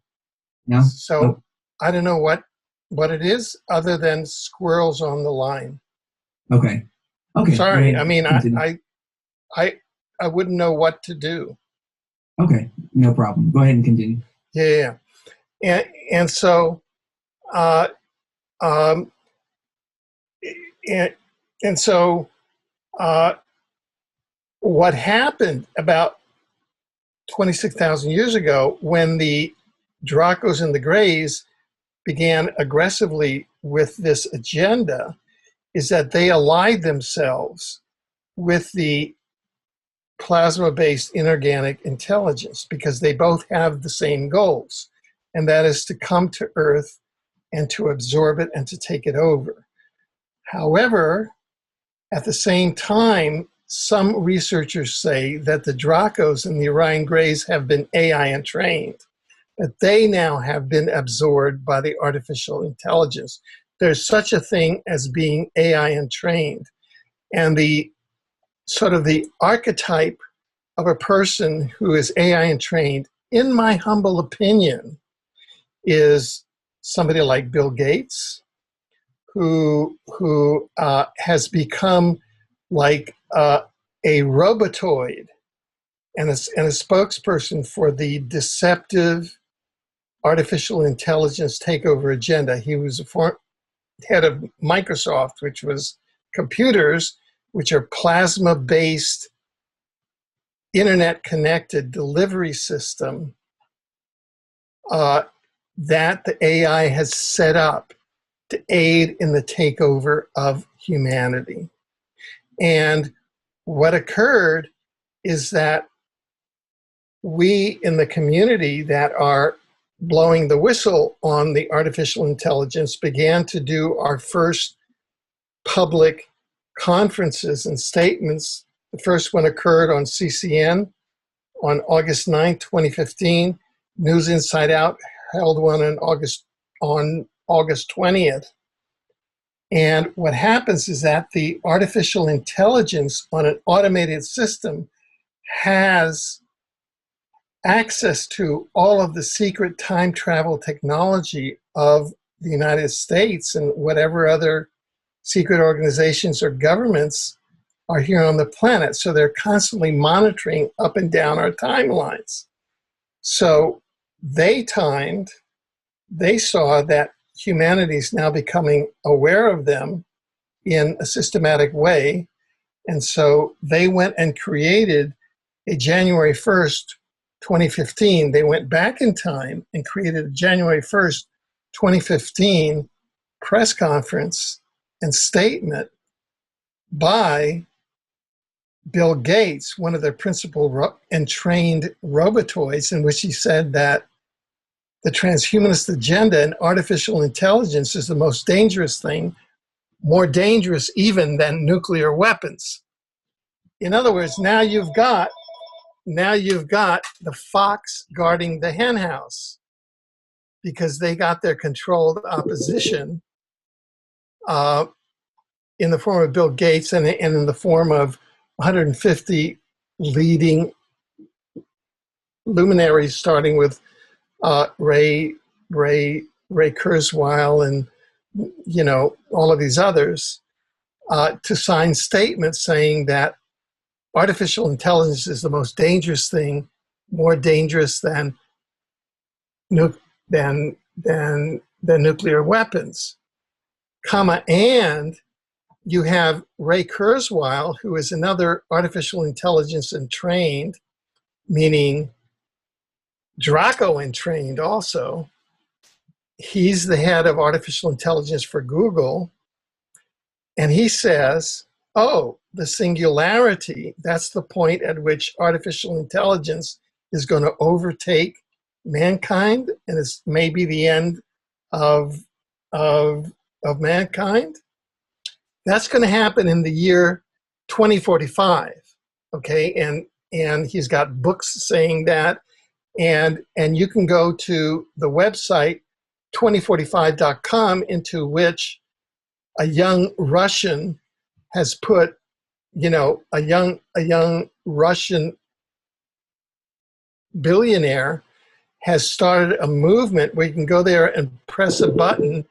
No.
So I don't know what it is, other than squirrels on the line.
Okay.
Sorry. I mean, I wouldn't know what to do.
Okay, no problem. Go ahead and continue.
Yeah. And so, what happened about 26,000 years ago, when the Dracos and the Grays began aggressively with this agenda, is that they allied themselves with the plasma-based inorganic intelligence, because they both have the same goals, and that is to come to Earth and to absorb it and to take it over. However, at the same time, some researchers say that the Dracos and the Orion Grays have been AI entrained, that they now have been absorbed by the artificial intelligence. There's such a thing as being AI entrained. And the sort of the archetype of a person who is AI entrained, in my humble opinion, is somebody like Bill Gates, who has become like a robotoid and a spokesperson for the deceptive artificial intelligence takeover agenda. He was head of Microsoft, which was computers, which are plasma-based, internet-connected delivery system that the AI has set up to aid in the takeover of humanity. And what occurred is that we in the community that are blowing the whistle on the artificial intelligence began to do our first public conferences and statements. The first one occurred on CCN on August 9th, 2015. News Inside Out held one on August 20th. And what happens is that the artificial intelligence on an automated system has access to all of the secret time travel technology of the United States and whatever other secret organizations or governments are here on the planet. So they're constantly monitoring up and down our timelines. So they saw that humanity is now becoming aware of them in a systematic way. And so they went and created a January 1st, 2015. They went back in time and created a January 1st, 2015 press conference and statement by Bill Gates, one of their principal entrained robotoids, in which he said that the transhumanist agenda and artificial intelligence is the most dangerous thing, more dangerous even than nuclear weapons. In other words, now you've got the fox guarding the hen house, because they got their controlled opposition in the form of Bill Gates and in the form of 150 leading luminaries, starting with Ray Kurzweil and all of these others, to sign statements saying that artificial intelligence is the most dangerous thing, more dangerous than nuclear weapons, and you have Ray Kurzweil, who is another artificial intelligence entrained, meaning Draco entrained also, he's the head of artificial intelligence for Google. And he says, oh, the singularity, that's the point at which artificial intelligence is going to overtake mankind, and it's maybe the end of mankind. That's going to happen in the year 2045, okay? And he's got books saying that, and you can go to the website 2045.com, into which a young Russian has put, a young Russian billionaire has started a movement where you can go there and press a button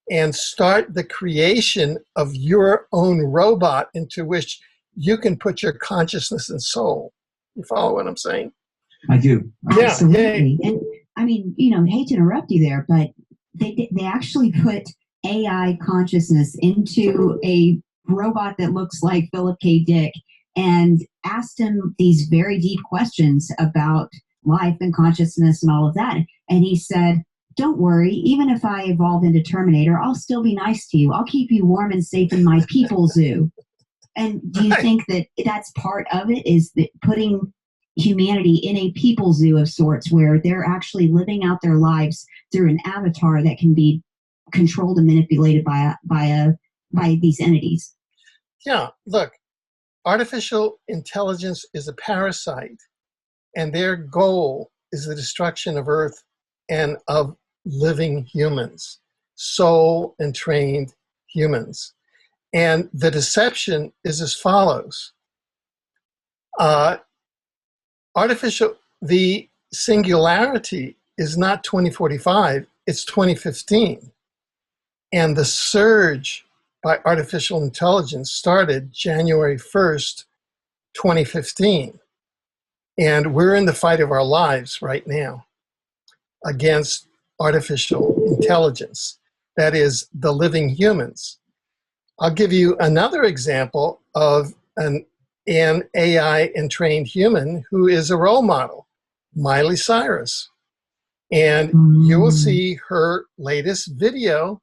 and start the creation of your own robot into which you can put your consciousness and soul. You follow what I'm saying?
I do.
Yeah.
Absolutely. And I mean, hate to interrupt you there, but they actually put AI consciousness into a robot that looks like Philip K. Dick and asked him these very deep questions about life and consciousness and all of that. And he said, don't worry, even if I evolve into Terminator, I'll still be nice to you. I'll keep you warm and safe in my people zoo. And do you think that that's part of it, is that putting humanity in a people zoo of sorts where they're actually living out their lives through an avatar that can be controlled and manipulated by these entities?
Yeah, look, artificial intelligence is a parasite, and their goal is the destruction of Earth and of living humans, soul-entrained humans. And the deception is as follows. The singularity is not 2045, it's 2015. And the surge by artificial intelligence started January 1st, 2015. And we're in the fight of our lives right now against artificial intelligence, that is, the living humans. I'll give you another example of an AI-entrained human who is a role model, Miley Cyrus. And you will see her latest video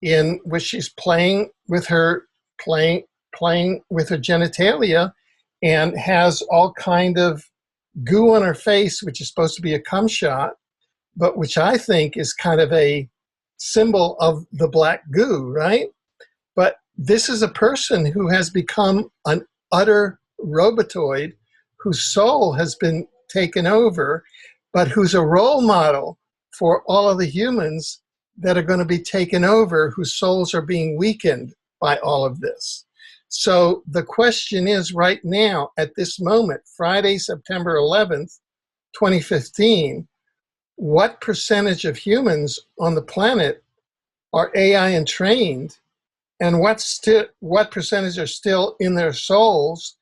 in which she's playing with her genitalia and has all kind of goo on her face, which is supposed to be a cum shot, but which I think is kind of a symbol of the black goo, right? But this is a person who has become an utter robotoid, whose soul has been taken over, but who's a role model for all of the humans that are going to be taken over, whose souls are being weakened by all of this. So the question is right now, at this moment, Friday, September 11th, 2015, what percentage of humans on the planet are AI entrained, and what percentage are still in their souls,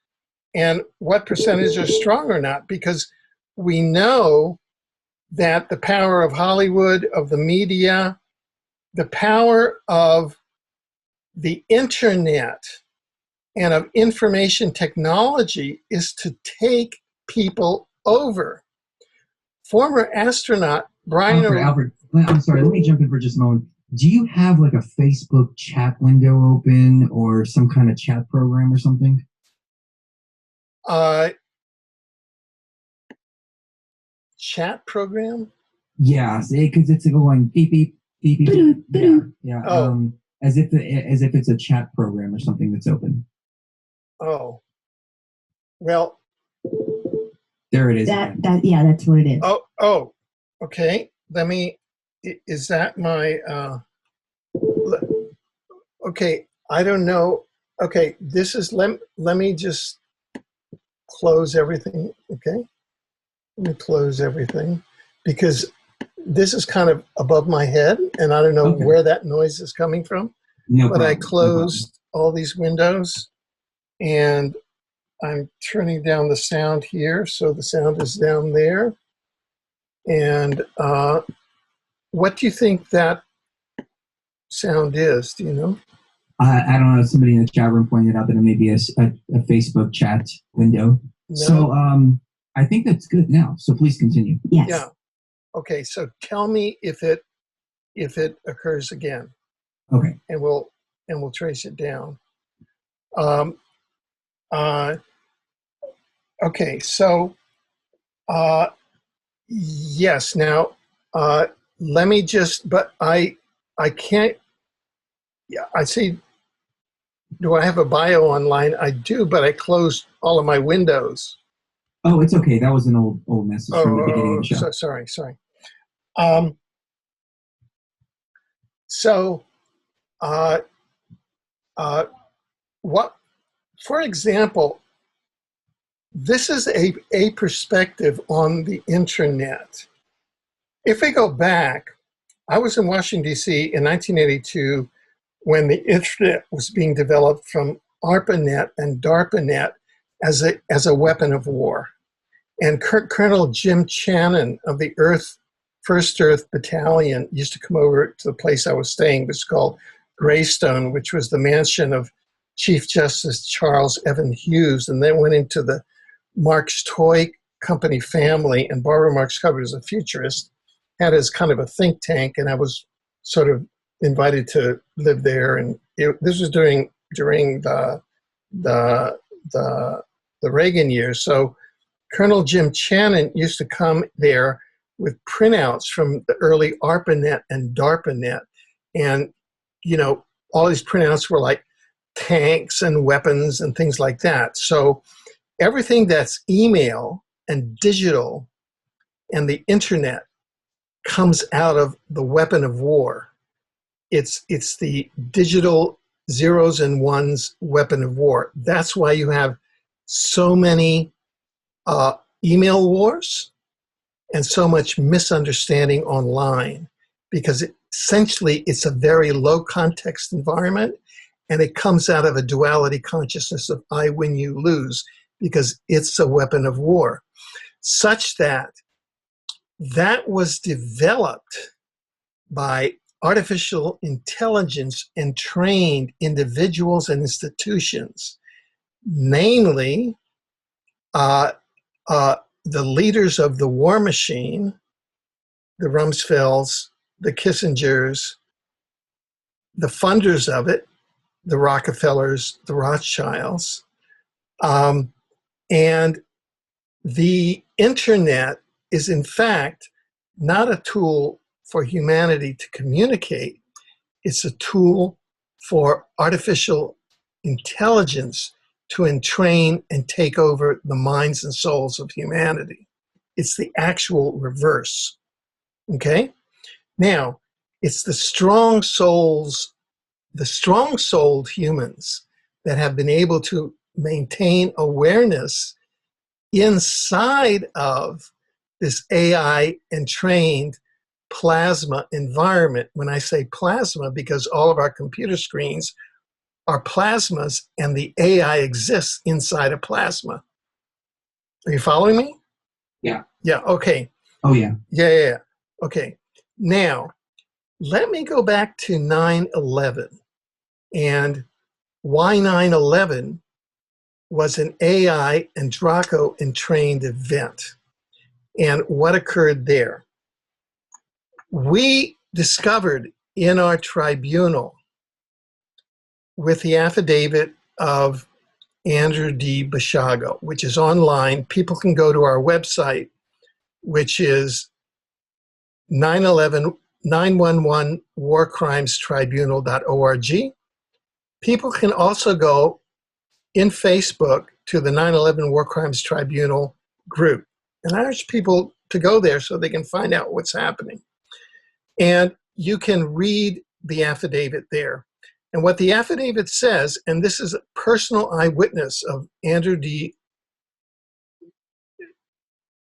and what percentage are strong or not? Because we know that the power of Hollywood, of the media, the power of the internet and of information technology is to take people over. Former astronaut Brian...
Alfred, I'm sorry, let me jump in for just a moment. Do you have like a Facebook chat window open or some kind of chat program or something?
Chat program?
Yeah, because it's going beep, beep, beep, beep. Yeah, yeah.
Oh.
As if it's a chat program or something that's open.
Oh. Well.
There it is.
Yeah, that's what it is.
Oh. Okay. Let me. Is that my? Okay. I don't know. Okay. This is. Let me just close everything. Okay. Let me close everything, because this is kind of above my head, and I don't know where that noise is coming from.
No
but
problem.
I closed all these windows, and I'm turning down the sound here, so the sound is down there. And what do you think that sound is? Do you know?
I don't know. Somebody in the chat room pointed out that it may be a Facebook chat window.
No.
So I think that's good now. So please continue.
Yes.
Yeah. Okay. So tell me if it if it occurs again.
Okay.
And we'll trace it down. Okay, so yes. Now let me just. But I can't. Yeah, I see. Do I have a bio online? I do, but I closed all of my windows.
Oh, it's okay. That was an old message from the beginning of the show.
So sorry. What, for example, this is a perspective on the internet. If we go back, I was in Washington, D.C. in 1982 when the internet was being developed from ARPANET and DARPANET as a weapon of war. And Colonel Jim Channon of the First Earth Battalion used to come over to the place I was staying, which is called Greystone, which was the mansion of Chief Justice Charles Evan Hughes, and then went into the Marx Toy Company family, and Barbara Marx Hubbard, as a futurist, had as kind of a think tank, and I was sort of invited to live there. And this was during the Reagan years. So Colonel Jim Channon used to come there with printouts from the early ARPANET and DARPANET, and all these printouts were like tanks and weapons and things like that. So everything that's email and digital and the internet comes out of the weapon of war. It's the digital zeros and ones weapon of war. That's why you have so many email wars and so much misunderstanding online, because essentially it's a very low context environment, and it comes out of a duality consciousness of I win, you lose, because it's a weapon of war. Such that was developed by artificial intelligence and trained individuals and institutions, namely the leaders of the war machine, the Rumsfelds, the Kissingers, the funders of it, the Rockefellers, the Rothschilds, and the internet is in fact not a tool for humanity to communicate. It's a tool for artificial intelligence to entrain and take over the minds and souls of humanity. It's the actual reverse. Okay? Now, it's the strong-souled humans that have been able to maintain awareness inside of this AI entrained plasma environment. When I say plasma, because all of our computer screens are plasmas and the AI exists inside a plasma. Are you following me?
Yeah.
Yeah, okay.
Oh, yeah.
Yeah. Okay. Now, let me go back to 9/11 and why 9/11 was an AI and Draco Entrained event and what occurred there. We discovered in our tribunal, with the affidavit of Andrew D. Bashago, which is online. People can go to our website, which is 911warcrimestribunal.org. People can also go in Facebook to the 9/11 War Crimes Tribunal group. And I urge people to go there so they can find out what's happening. And you can read the affidavit there. And what the affidavit says, and this is a personal eyewitness of Andrew D.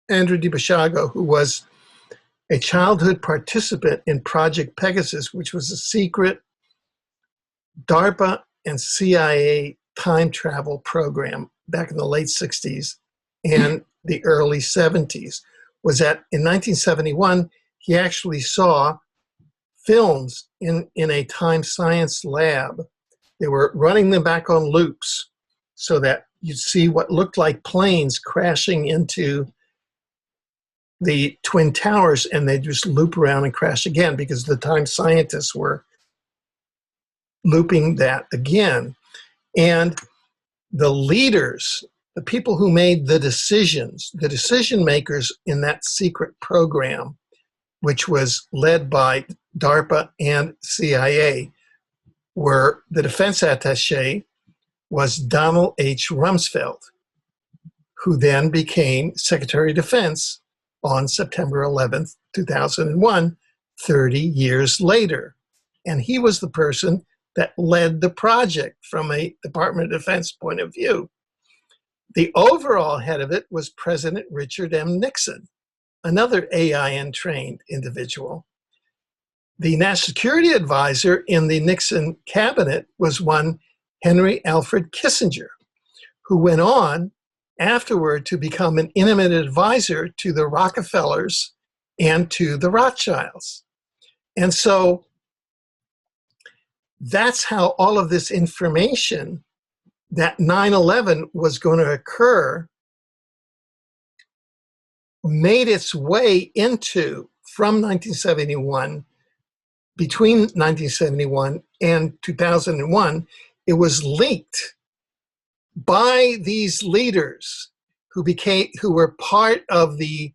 Bashago, who was a childhood participant in Project Pegasus, which was a secret DARPA and CIA time travel program back in the late 60s and the early 70s, was that in 1971, he actually saw films in a time science lab. They were running them back on loops so that you'd see what looked like planes crashing into the Twin Towers, and they just loop around and crash again because the time scientists were looping that again. And the leaders, the people who made the decisions, the decision makers in that secret program, which was led by DARPA and CIA, were the defense attaché was Donald H. Rumsfeld, who then became Secretary of Defense on September 11th, 2001, 30 years later. And he was the person that led the project from a Department of Defense point of view. The overall head of it was President Richard M. Nixon, another AI-entrained individual. The national security advisor in the Nixon cabinet was one Henry Alfred Kissinger, who went on afterward to become an intimate advisor to the Rockefellers and to the Rothschilds. And so that's how all of this information that 9/11 was going to occur made its way into, from 1971, between 1971 and 2001, it was leaked by these leaders who were part of the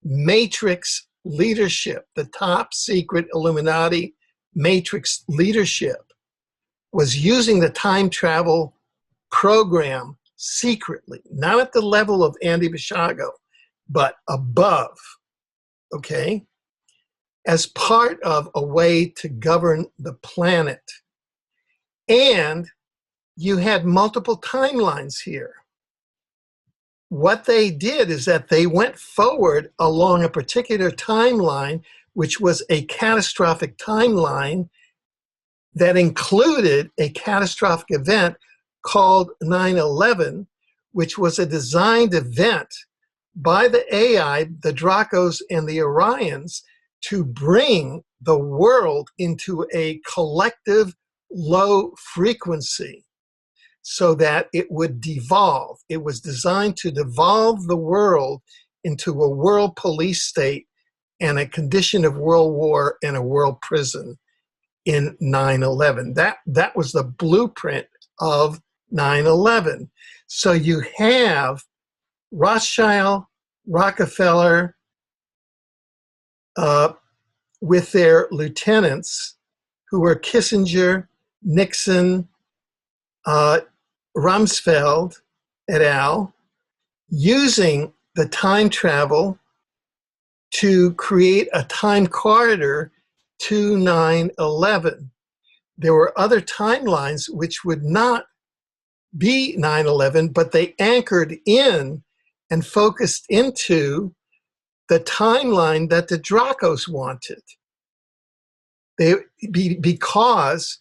Matrix leadership, the top secret Illuminati Matrix leadership, was using the time travel program secretly, not at the level of Andy Basiago, but above, okay, as part of a way to govern the planet. And you had multiple timelines here. What they did is that they went forward along a particular timeline, which was a catastrophic timeline that included a catastrophic event called 9/11, which was a designed event by the AI, the Dracos and the Orions, to bring the world into a collective low frequency so that it would devolve. It was designed to devolve the world into a world police state and a condition of world war and a world prison in 9/11. That was the blueprint of 9/11. So you have Rothschild, Rockefeller, with their lieutenants, who were Kissinger, Nixon, Rumsfeld et al., using the time travel to create a time corridor to 9/11. There were other timelines which would not be 9/11, but they anchored in and focused into the timeline that the Dracos wanted. Because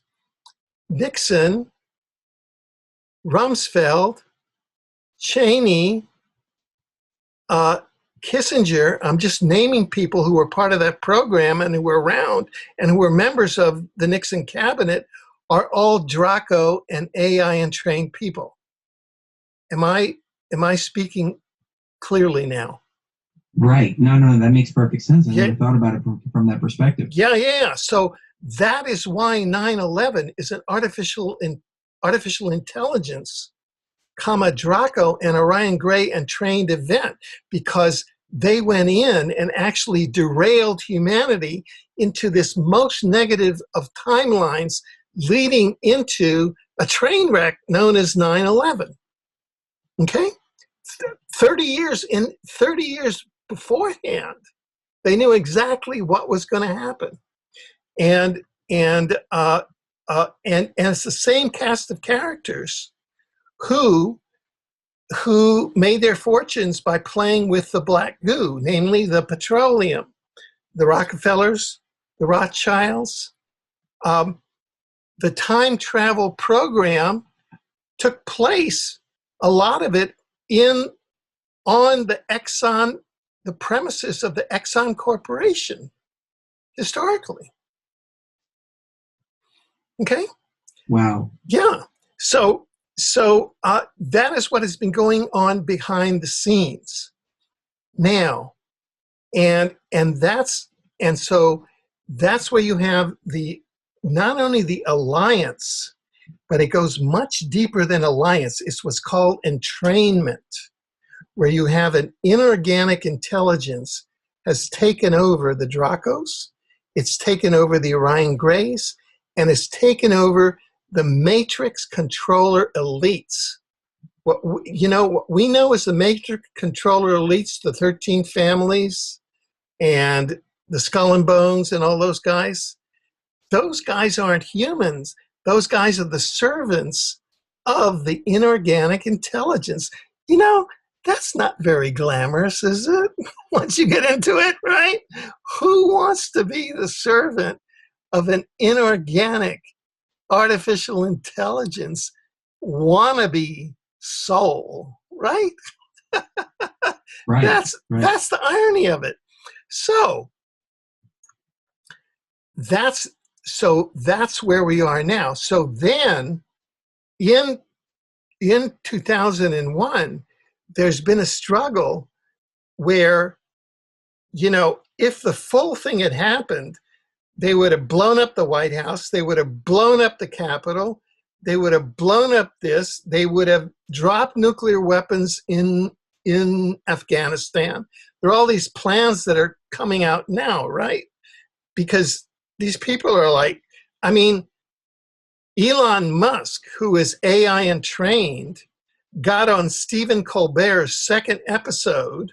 Nixon, Rumsfeld, Cheney, Kissinger, I'm just naming people who were part of that program and who were around and who were members of the Nixon cabinet, are all Draco and AI-entrained people. Am I speaking clearly now?
Right. No, that makes perfect sense. I never thought about it from that perspective.
Yeah. So that is why 9/11 is an artificial intelligence, Draco and Orion Gray entrained event, because they went in and actually derailed humanity into this most negative of timelines, leading into a train wreck known as 9/11. Okay? 30 years beforehand, they knew exactly what was going to happen. And it's the same cast of characters who made their fortunes by playing with the black goo, namely the petroleum, the Rockefellers, the Rothschilds. The time travel program took place, a lot of it on the Exxon, the premises of the Exxon Corporation, historically. Okay?
Wow.
Yeah. So that is what has been going on behind the scenes. Now, And so that's where you have not only the alliance, but it goes much deeper than alliance. It's what's called entrainment, where you have an inorganic intelligence has taken over the Dracos, it's taken over the Orion Grays, and it's taken over the matrix controller elites. What we know as the matrix controller elites, the 13 families and the Skull and Bones and all those guys aren't humans. Those guys are the servants of the inorganic intelligence. That's not very glamorous, is it? Once you get into it, right? Who wants to be the servant of an inorganic artificial intelligence wannabe soul, right?
Right.
That's the irony of it. So that's where we are now. So then in 2001, there's been a struggle where, if the full thing had happened, they would have blown up the White House, they would have blown up the Capitol, they would have blown up this, they would have dropped nuclear weapons in Afghanistan. There are all these plans that are coming out now, right? Because these people are like, Elon Musk, who is AI entrained, got on Stephen Colbert's second episode.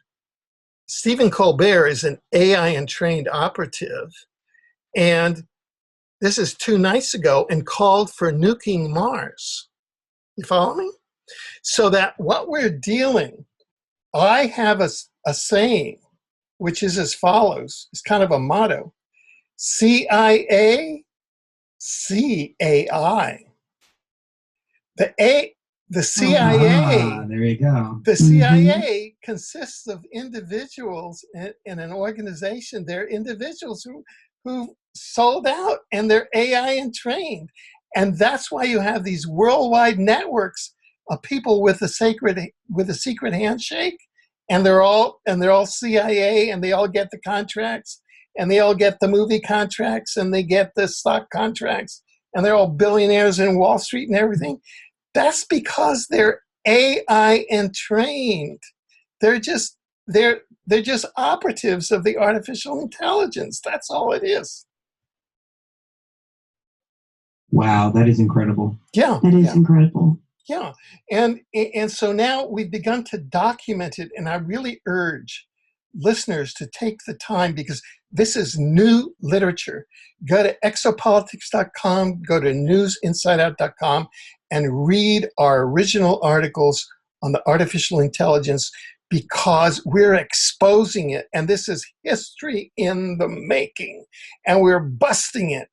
Stephen Colbert is an AI entrained operative. And this is 2 nights ago, and called for nuking Mars. You follow me? So that what we're dealing, I have a saying, which is as follows. It's kind of a motto. CIA, CAI. The CIA,
there you go.
The CIA consists of individuals in an organization. They're individuals who sold out, and they're AI entrained. And that's why you have these worldwide networks of people with a secret handshake, and they're all CIA, and they all get the contracts, and they all get the movie contracts, and they get the stock contracts, and they're all billionaires in Wall Street and everything. That's because they're AI entrained. They're just operatives of the artificial intelligence. That's all it is.
Wow, that is incredible.
Yeah,
that is incredible.
Yeah, and so now we've begun to document it, and I really urge listeners to take the time, because this is new literature. Go to exopolitics.com, go to newsinsideout.com, and read our original articles on the artificial intelligence, because we're exposing it, and this is history in the making, and we're busting it.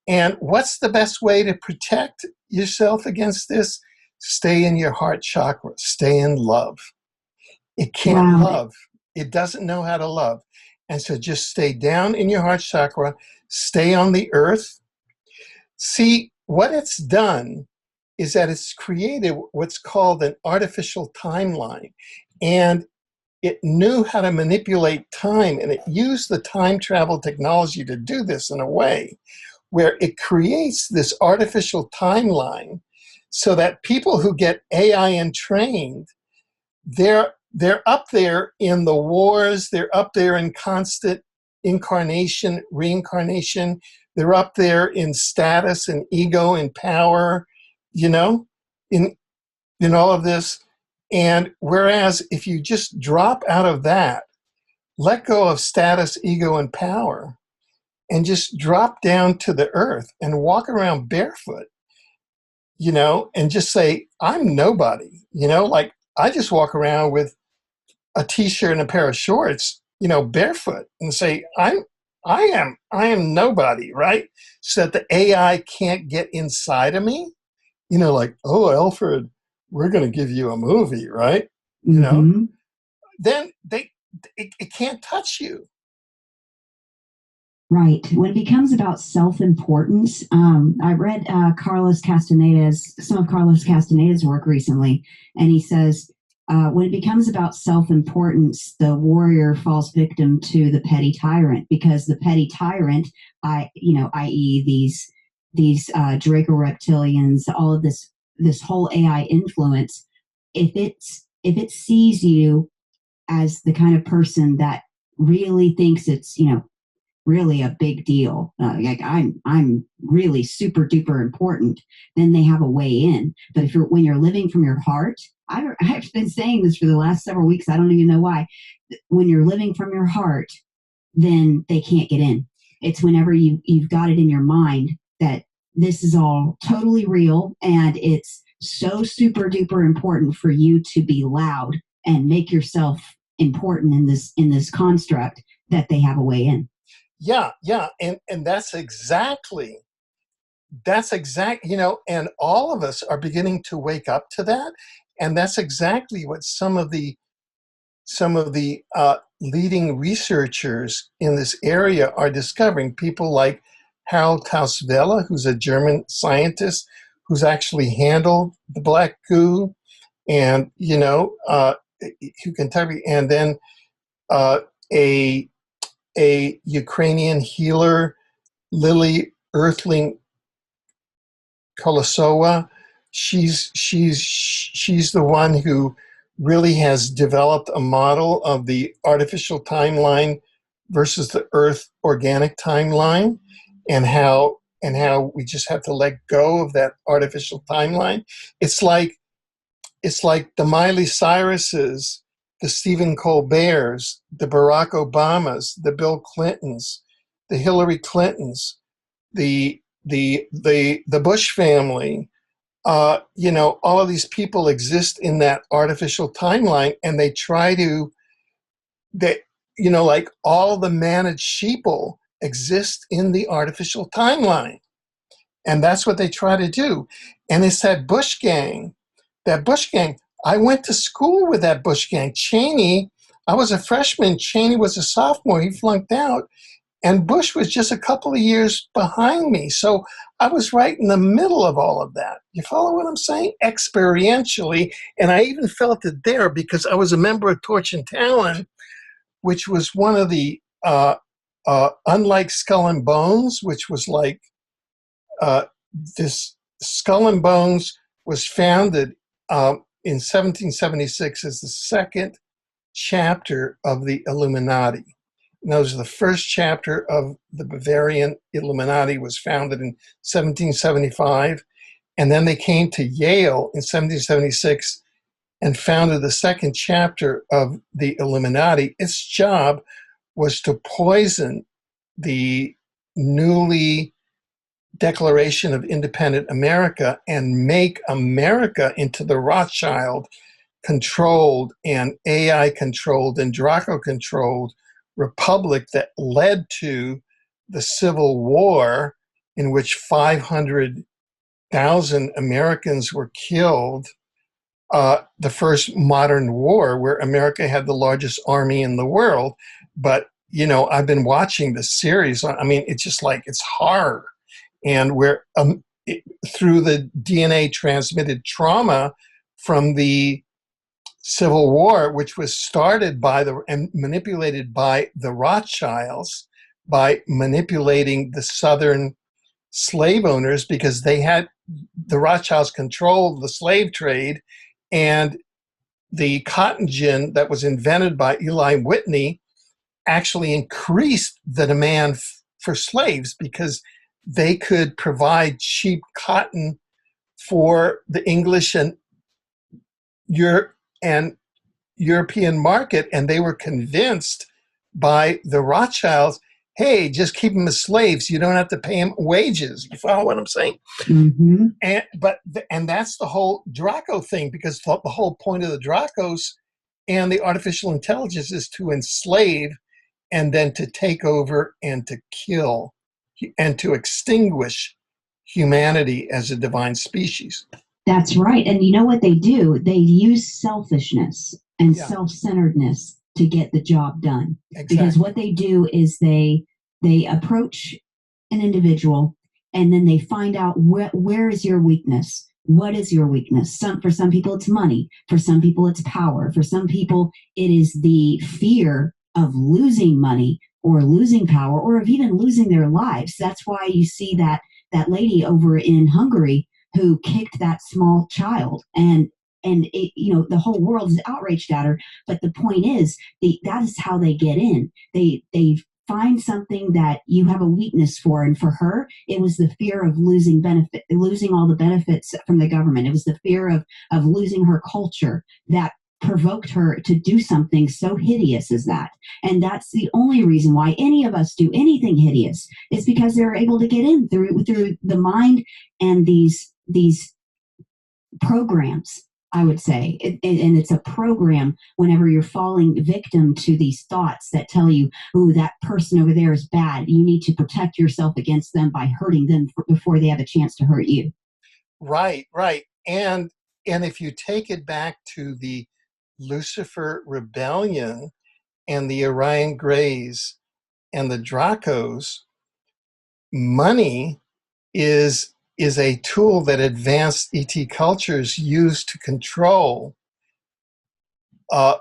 And what's the best way to protect yourself against this? Stay in your heart chakra. Stay in love. It can't love. It doesn't know how to love. And so just stay down in your heart chakra. Stay on the earth. See, what it's done is that it's created what's called an artificial timeline. And it knew how to manipulate time, and it used the time travel technology to do this in a way where it creates this artificial timeline so that people who get AI entrained, they're up there in the wars, they're up there in constant incarnation, reincarnation, they're up there in status and ego and power, in all of this. And whereas if you just drop out of that, let go of status, ego, and power, and just drop down to the earth and walk around barefoot, and just say, I'm nobody, like I just walk around with a t-shirt and a pair of shorts, barefoot, and say, I am nobody, right? So that the AI can't get inside of me, like, oh, Alfred, we're going to give you a movie, right? Then it can't touch you.
Right. When it becomes about self-importance, I read some of Carlos Castaneda's work recently, and he says, when it becomes about self-importance, the warrior falls victim to the petty tyrant, because the petty tyrant, i.e. these Draco reptilians, all of this whole AI influence, if it sees you as the kind of person that really thinks it's, really a big deal, like I'm really super duper important, then they have a way in. But when you're living from your heart, I've been saying this for the last several weeks, I don't even know why. When you're living from your heart, then they can't get in. It's whenever you've got it in your mind that this is all totally real and it's so super duper important for you to be loud and make yourself important in this construct, that they have a way in.
Yeah, and that's exactly, and all of us are beginning to wake up to that, and that's exactly what some of the leading researchers in this area are discovering. People like Harold Tauswelle, who's a German scientist who's actually handled the black goo, and who can tell you, and then a Ukrainian healer, Lily Earthling Kolosova. She's the one who really has developed a model of the artificial timeline versus the Earth organic timeline, and how we just have to let go of that artificial timeline. It's like the Miley Cyruses, the Stephen Colberts, the Barack Obamas, the Bill Clintons, the Hillary Clintons, the Bush family. All of these people exist in that artificial timeline, and they try to, like all the managed sheeple exist in the artificial timeline, and that's what they try to do. And it's that Bush gang. I went to school with that Bush gang. Cheney, I was a freshman. Cheney was a sophomore. He flunked out. And Bush was just a couple of years behind me. So I was right in the middle of all of that. You follow what I'm saying? Experientially. And I even felt it there because I was a member of Torch and Talon, which was one of the, unlike Skull and Bones, which was like, this Skull and Bones was founded in 1776 as the second chapter of the Illuminati. And that was the first chapter of the Bavarian Illuminati, was founded in 1775. And then they came to Yale in 1776 and founded the second chapter of the Illuminati. Its job was to poison the newly Declaration of Independent America and make America into the Rothschild controlled and AI controlled and Draco controlled republic that led to the Civil War, in which 500,000 Americans were killed, the first modern war where America had the largest army in the world. But, I've been watching the series. I mean, it's just like, it's horror. And where through the DNA transmitted trauma from the Civil War, which was started by and manipulated by the Rothschilds, by manipulating the Southern slave owners, because the Rothschilds controlled the slave trade, and the cotton gin that was invented by Eli Whitney actually increased the demand for slaves, because they could provide cheap cotton for the English and European market, and they were convinced by the Rothschilds, hey, just keep them as slaves. You don't have to pay them wages. You follow what I'm saying?
Mm-hmm.
And that's the whole Draco thing, because the whole point of the Dracos and the artificial intelligence is to enslave and then to take over and to kill and to extinguish humanity as a divine species.
That's right. And you know what they do? They use selfishness and self-centeredness to get the job done.
Exactly.
Because what they do is they approach an individual, and then they find out where is your weakness. What is your weakness? For some people, it's money. For some people, it's power. For some people, it is the fear of losing money or losing power or of even losing their lives. That's why you see that lady over in Hungary who kicked that small child, and it, the whole world is outraged at her. But the point is, that is how they get in. They find something that you have a weakness for, and for her, it was the fear of losing all the benefits from the government. It was the fear of losing her culture that provoked her to do something so hideous as that. And that's the only reason why any of us do anything hideous, is because they're able to get in through the mind and these programs, I would say. And it's a program whenever you're falling victim to these thoughts that tell you, oh, that person over there is bad. You need to protect yourself against them by hurting them before they have a chance to hurt you.
Right. And if you take it back to the Lucifer rebellion and the Orion Greys and the Dracos, money is a tool that advanced ET cultures use to control to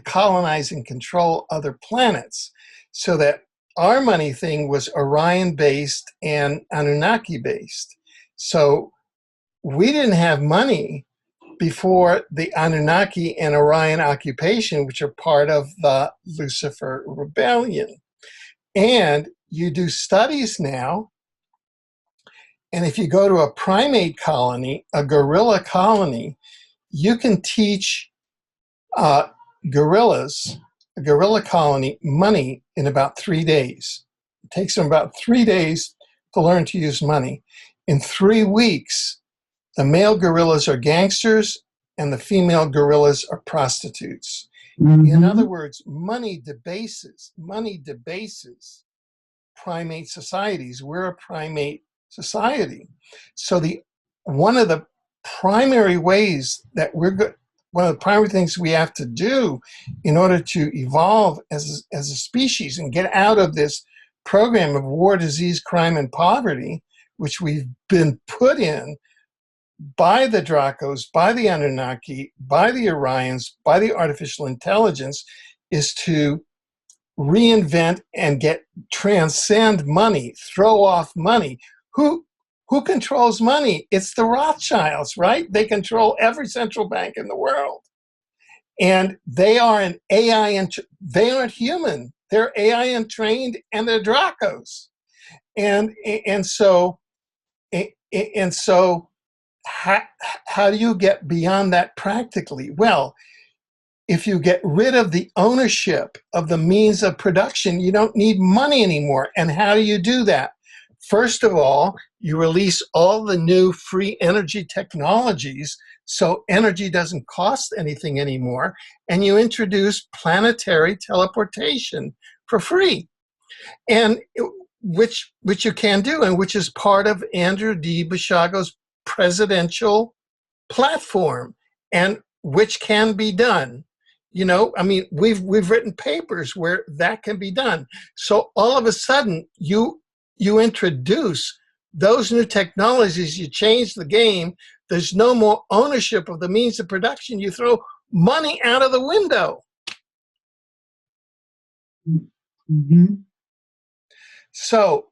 colonize and control other planets. So that our money thing was Orion-based and Anunnaki-based. So we didn't have money before the Anunnaki and Orion occupation, which are part of the Lucifer rebellion. And you do studies now, and if you go to a primate colony, a gorilla colony, you can teach gorillas, a gorilla colony, money in about 3 days. It takes them about 3 days to learn to use money. In 3 weeks, the male gorillas are gangsters and the female gorillas are prostitutes. Mm-hmm. In other words, money debases primate societies. We're a primate society. So one of the primary ways that one of the primary things we have to do in order to evolve as a species and get out of this program of war, disease, crime, and poverty, which we've been put in by the Dracos, by the Anunnaki, by the Orions, by the artificial intelligence, is to reinvent and transcend money, throw off money. Who controls money? It's the Rothschilds, right? They control every central bank in the world. And they are an AI, they aren't human. They're AI entrained and they're Dracos. And so how do you get beyond that practically? Well, if you get rid of the ownership of the means of production, you don't need money anymore. And how do you do that? First of all, you release all the new free energy technologies, so energy doesn't cost anything anymore, and you introduce planetary teleportation for free, and which you can do, and which is part of Andrew D. Basiago's presidential platform, and which can be done. We've written papers where that can be done. So all of a sudden, you introduce those new technologies, you change the game. There's no more ownership of the means of production. You throw money out of the window.
Mm-hmm.
So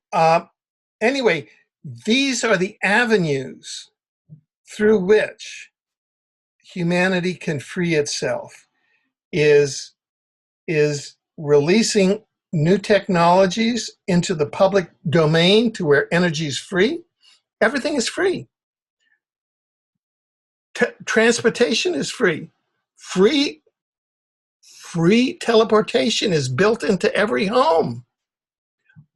anyway, these are the avenues through which humanity can free itself, is releasing new technologies into the public domain to where energy is free. Everything is free. Transportation is free. Free teleportation is built into every home.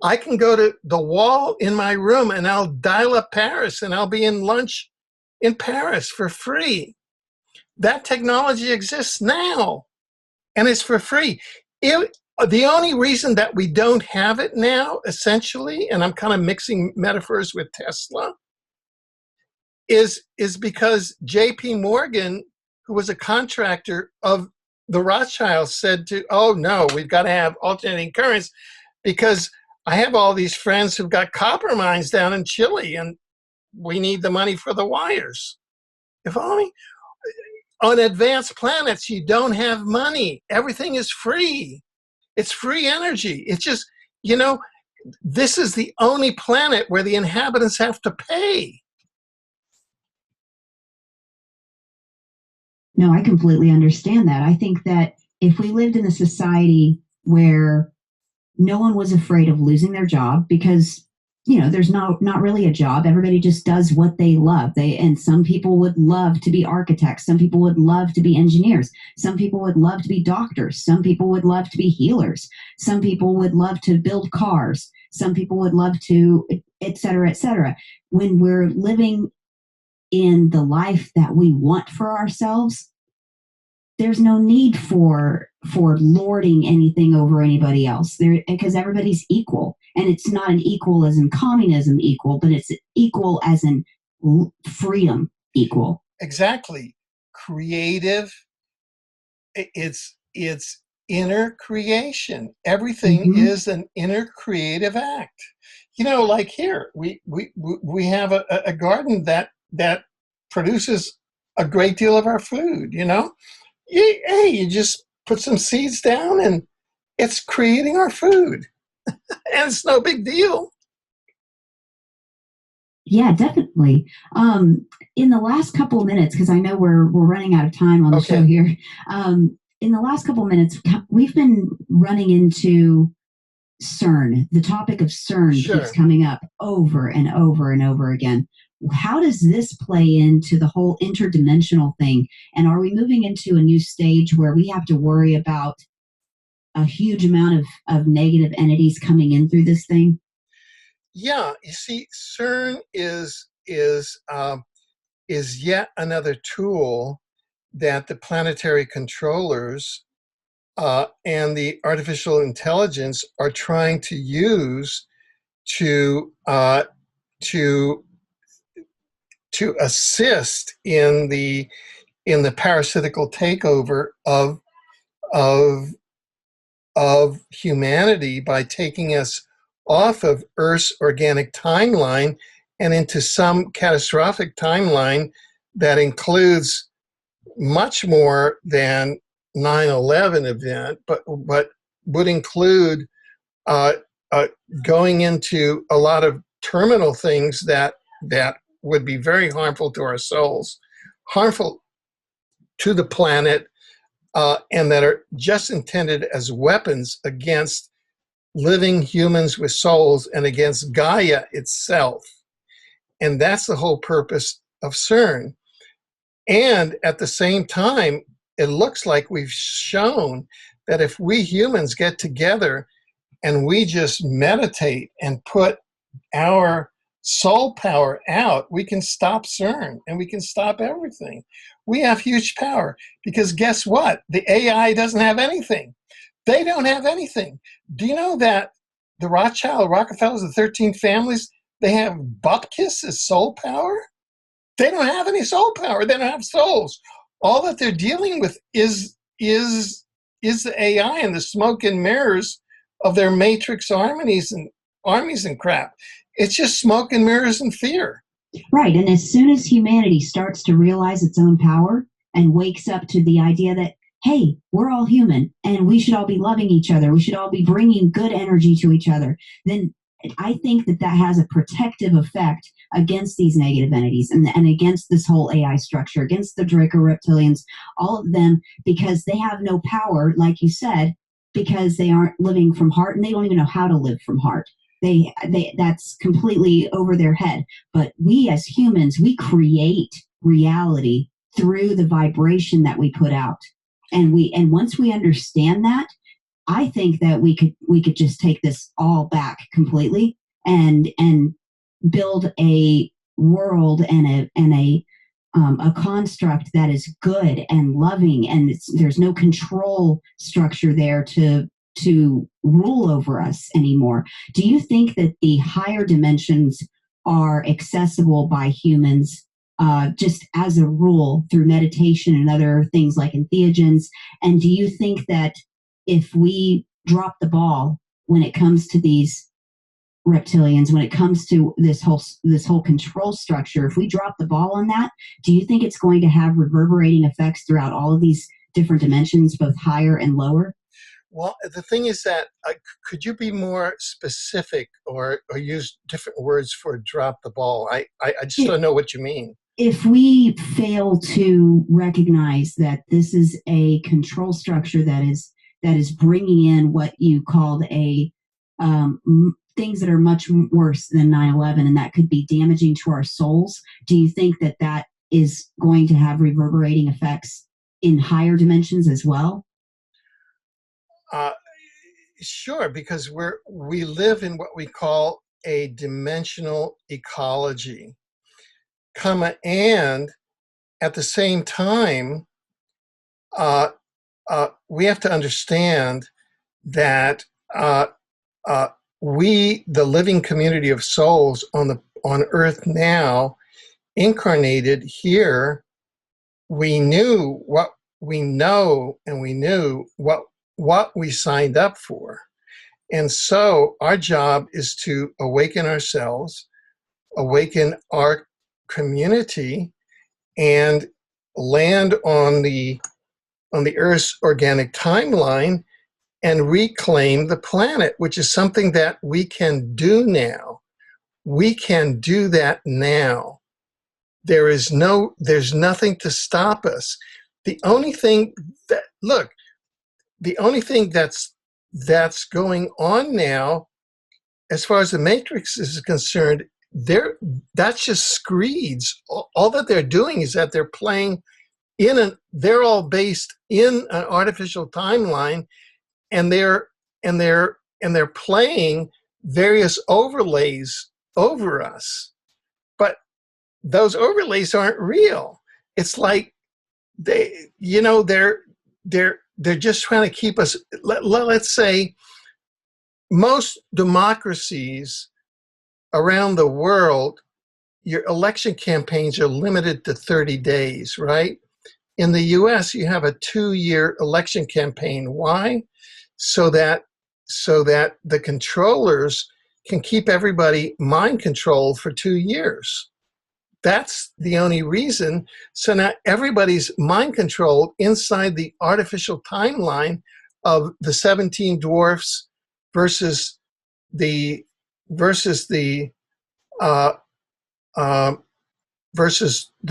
I can go to the wall in my room and I'll dial up Paris and I'll be in lunch in Paris for free. That technology exists now and it's for free. The only reason that we don't have it now, essentially, and I'm kind of mixing metaphors with Tesla, is because J.P. Morgan, who was a contractor of the Rothschilds, said oh no, we've got to have alternating currents because I have all these friends who've got copper mines down in Chile and we need the money for the wires. If only on advanced planets, you don't have money. Everything is free. It's free energy. It's just, you know, this is the only planet where the inhabitants have to pay.
No, I completely understand that. I think that if we lived in a society where no one was afraid of losing their job, because, you know, there's not really a job. Everybody just does what they love. And some people would love to be architects. Some people would love to be engineers. Some people would love to be doctors. Some people would love to be healers. Some people would love to build cars. Some people would love to, et cetera, et cetera. When we're living in the life that we want for ourselves, there's no need for lording anything over anybody else there, because everybody's equal. And it's not an equal as in communism equal, but it's equal as in freedom equal.
Exactly. Creative. It's inner creation. Everything is an inner creative act. You know, like here, we have a garden that produces a great deal of our food, you know? Hey, you just put some seeds down and it's creating our food. And it's no big deal.
Yeah, definitely. In the last couple of minutes, because I know we're running out of time on the show here. In the last couple of minutes, we've been running into CERN. The topic of CERN keeps coming up over and over and over again. How does this play into the whole interdimensional thing? And are we moving into a new stage where we have to worry about a huge amount of negative entities coming in through this thing?
Yeah, you see, CERN is yet another tool that the planetary controllers and the artificial intelligence are trying to use to assist in the parasitical takeover of humanity by taking us off of Earth's organic timeline and into some catastrophic timeline that includes much more than 9/11 event, but would include going into a lot of terminal things that would be very harmful to our souls, harmful to the planet, and that are just intended as weapons against living humans with souls and against Gaia itself. And that's the whole purpose of CERN. And at the same time, it looks like we've shown that if we humans get together and we just meditate and put our soul power out, we can stop CERN and we can stop everything. We have huge power because guess what? The AI doesn't have anything. They don't have anything. Do you know that the Rockefellers, the 13 families, they have bupkis as soul power? They don't have any soul power. They don't have souls. All that they're dealing with is the AI and the smoke and mirrors of their matrix armies and crap. It's just smoke and mirrors and fear.
Right. And as soon as humanity starts to realize its own power and wakes up to the idea that, hey, we're all human and we should all be loving each other, we should all be bringing good energy to each other, then I think that has a protective effect against these negative entities and against this whole AI structure, against the Draco reptilians, all of them, because they have no power, like you said, because they aren't living from heart and they don't even know how to live from heart. That's completely over their head. But we as humans, we create reality through the vibration that we put out. And once we understand that, I think that we could just take this all back completely and build a world and a construct that is good and loving, and there's no control structure there to rule over us anymore. Do you think that the higher dimensions are accessible by humans just as a rule through meditation and other things like entheogens? And do you think that if we drop the ball when it comes to these reptilians when it comes to this whole control structure. If we drop the ball on that, do you think it's going to have reverberating effects throughout all of these different dimensions, both higher and lower?
Well, the thing is that could you be more specific or use different words for drop the ball? I just don't know what you mean.
If we fail to recognize that this is a control structure that is bringing in what you called a things that are much worse than 9/11, and that could be damaging to our souls, do you think that that is going to have reverberating effects in higher dimensions as well?
Sure, because we live in what we call a dimensional ecology, and at the same time, we have to understand that we, the living community of souls on Earth now, incarnated here, we knew what we know, and we knew what we signed up for. And so our job is to awaken ourselves, awaken our community, and land on the Earth's organic timeline and reclaim the planet, which is something that we can do now. We can do that now. There's nothing to stop us. The only thing that's going on now, as far as the Matrix is concerned, that's just screeds. All that they're doing is that they're playing they're all based in an artificial timeline, and they're playing various overlays over us. But those overlays aren't real. It's like they're just trying to keep us. Let's say most democracies around the world, your election campaigns are limited to 30 days, right? In the US, you have a 2-year election campaign. Why? So that the controllers can keep everybody mind controlled for 2 years. That's the only reason. So now everybody's mind controlled inside the artificial timeline of the 17 dwarfs versus the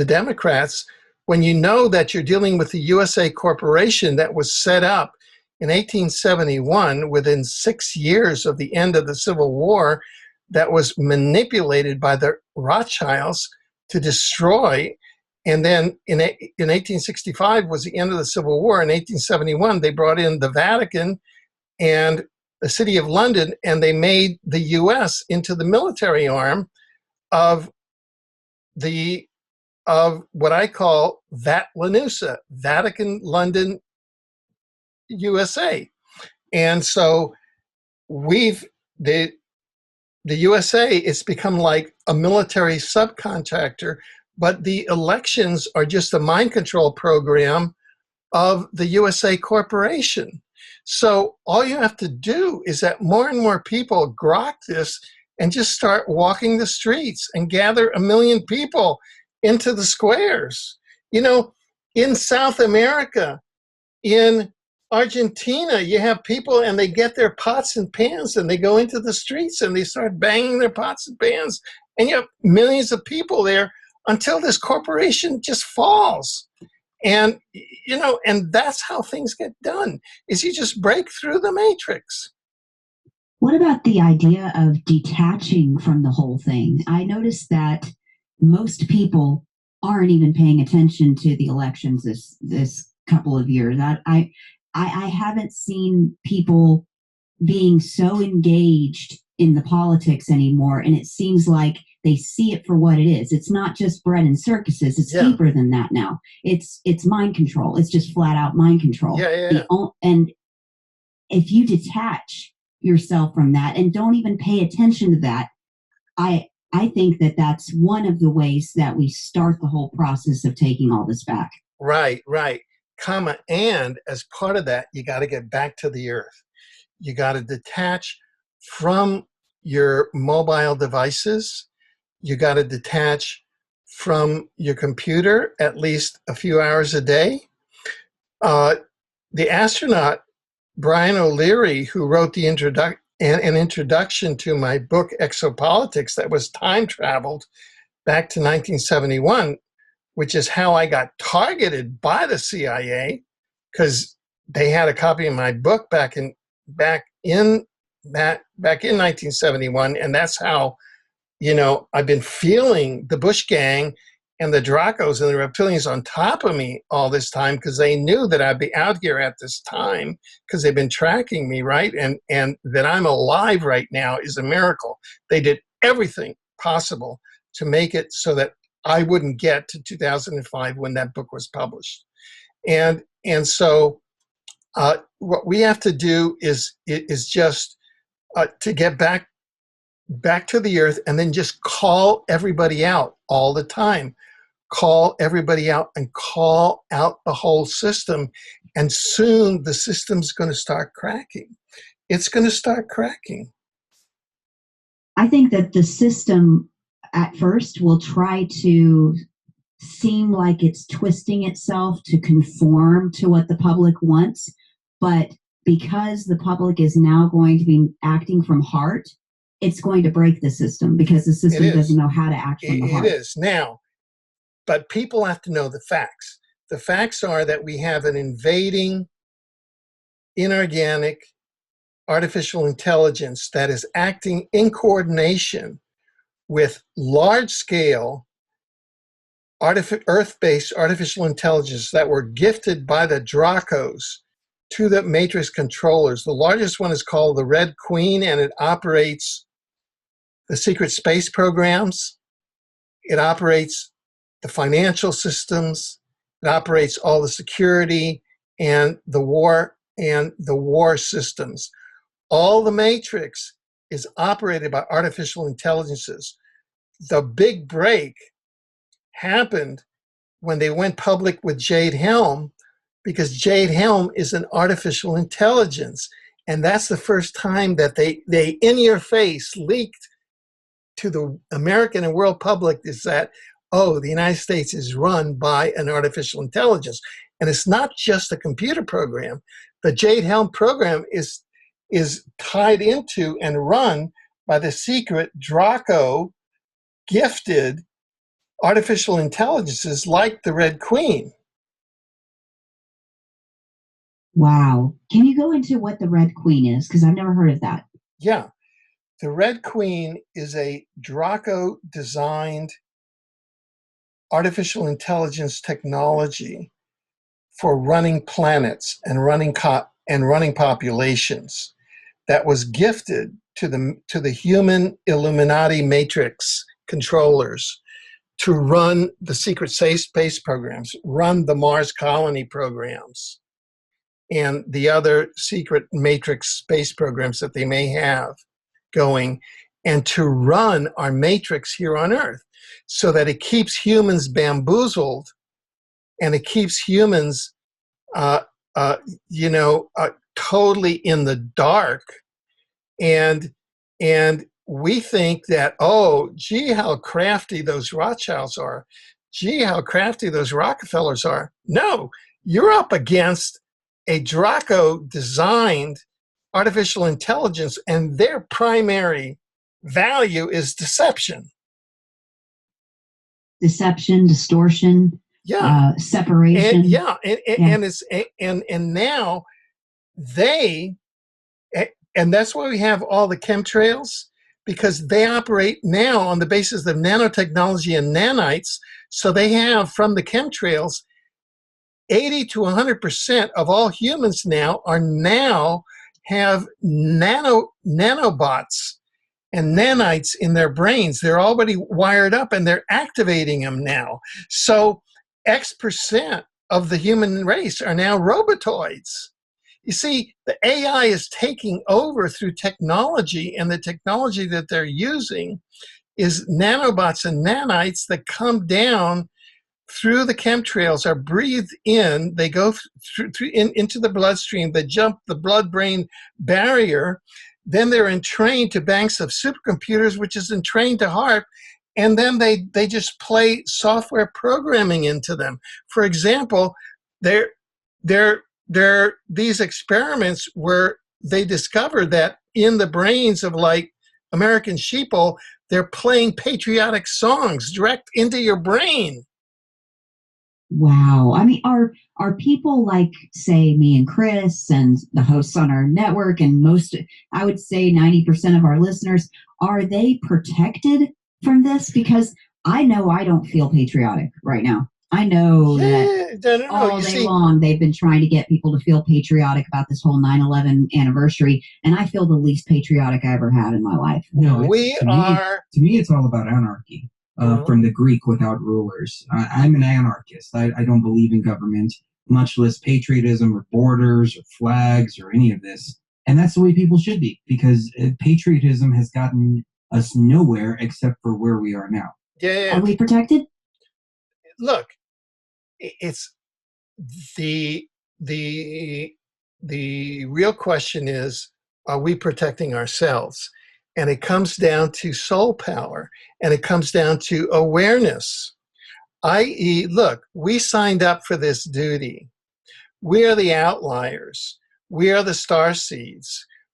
Democrats, when you know that you're dealing with the USA corporation that was set up in 1871, within 6 years of the end of the Civil War, that was manipulated by the Rothschilds to destroy. And then in 1865 was the end of the Civil War. In 1871, they brought in the Vatican and the City of London, and they made the US into the military arm of what I call VATLANUSA, Vatican, London, USA. And so the USA, it's become like a military subcontractor, but the elections are just a mind control program of the USA corporation. So all you have to do is that more and more people grok this and just start walking the streets and gather 1 million people into the squares. In South America, in Argentina, you have people and they get their pots and pans and they go into the streets and they start banging their pots and pans. And you have millions of people there until this corporation just falls. And, and that's how things get done, is you just break through the matrix.
What about the idea of detaching from the whole thing? I noticed that most people aren't even paying attention to the elections this couple of years. I haven't seen people being so engaged in the politics anymore, and it seems like they see it for what it is. It's not just bread and circuses. It's deeper than that now. It's mind control. It's just flat out mind control. And if you detach yourself from that and don't even pay attention to that, I think that that's one of the ways that we start the whole process of taking all this back.
Right. And as part of that, you got to get back to the earth. You got to detach from your mobile devices. You got to detach from your computer at least a few hours a day. The astronaut, Brian O'Leary, who wrote an introduction to my book, Exopolitics, that was time traveled back to 1971, which is how I got targeted by the CIA, because they had a copy of my book back in 1971, and that's how, I've been feeling the Bush gang and the Dracos and the reptilians on top of me all this time, because they knew that I'd be out here at this time, because they've been tracking me, right? And that I'm alive right now is a miracle. They did everything possible to make it so that I wouldn't get to 2005 when that book was published. And so what we have to do is just to get back to the earth, and then just call everybody out all the time. Call everybody out and call out the whole system. And soon the system's going to start cracking. It's going to start cracking.
I think that the system at first will try to seem like it's twisting itself to conform to what the public wants. But because the public is now going to be acting from heart, it's going to break the system, because the system doesn't know how to act from the heart.
It is. Now, but people have to know the facts. The facts are that we have an invading, inorganic, artificial intelligence that is acting in coordination with large-scale Earth-based artificial intelligence that were gifted by the Dracos to the matrix controllers. The largest one is called the Red Queen, and it operates the secret space programs. It operates the financial systems. It operates all the security and the war systems. All the matrix is operated by artificial intelligences. The big break happened when they went public with Jade Helm, because Jade Helm is an artificial intelligence. And that's the first time that they in your face leaked to the American and world public is that, oh, the United States is run by an artificial intelligence. And it's not just a computer program. The Jade Helm program is tied into and run by the secret Draco gifted artificial intelligences like the Red Queen.
Wow. Can you go into what the Red Queen is? Because I've never heard of that.
Yeah. The Red Queen is a Draco-designed artificial intelligence technology for running planets and running populations that was gifted to the human Illuminati matrix controllers to run the secret space programs, run the Mars colony programs, and the other secret matrix space programs that they may have going, and to run our matrix here on Earth so that it keeps humans bamboozled and it keeps humans, totally in the dark. And we think that, oh, gee, how crafty those Rothschilds are. Gee, how crafty those Rockefellers are. No, you're up against a Draco-designed artificial intelligence, and their primary value is deception.
Deception, distortion, separation.
And now they, and that's why we have all the chemtrails, because they operate now on the basis of nanotechnology and nanites. So they have, from the chemtrails, 80 to 100% of all humans now have nanobots and nanites in their brains. They're already wired up and they're activating them now. So X% of the human race are now robotoids. You see, the AI is taking over through technology, and the technology that they're using is nanobots and nanites that come down through the chemtrails, are breathed in, they go into the bloodstream, they jump the blood-brain barrier, then they're entrained to banks of supercomputers, which is entrained to HARP, and then they just play software programming into them. For example, these experiments where they discovered that in the brains of like American sheeple, they're playing patriotic songs direct into your brain.
Wow. I mean, are people like, say, me and Chris and the hosts on our network and most, I would say 90% of our listeners, are they protected from this? Because I know I don't feel patriotic right now. I know that all day long they've been trying to get people to feel patriotic about this whole 9/11 anniversary, and I feel the least patriotic I ever had in my life.
No, to me, it's all about anarchy. From the Greek, without rulers. I'm an anarchist. I don't believe in government, much less patriotism or borders or flags or any of this. And that's the way people should be, because patriotism has gotten us nowhere except for where we are now.
Yeah.
Are we protected?
Look, it's the real question is, are we protecting ourselves? And it comes down to soul power, and it comes down to awareness. I.e., look, we signed up for this duty. We are the outliers. We are the starseeds.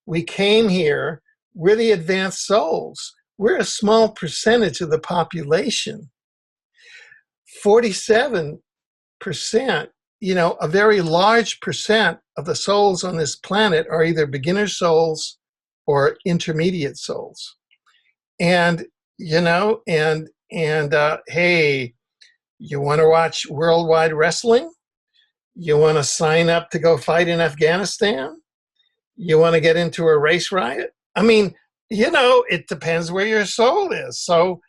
We came here. We're the advanced souls. We're a small percentage of the population. 47%, a very large percent of the souls on this planet are either beginner souls or intermediate souls. And, hey, you want to watch worldwide wrestling? You want to sign up to go fight in Afghanistan? You want to get into a race riot? I mean, it depends where your soul is. So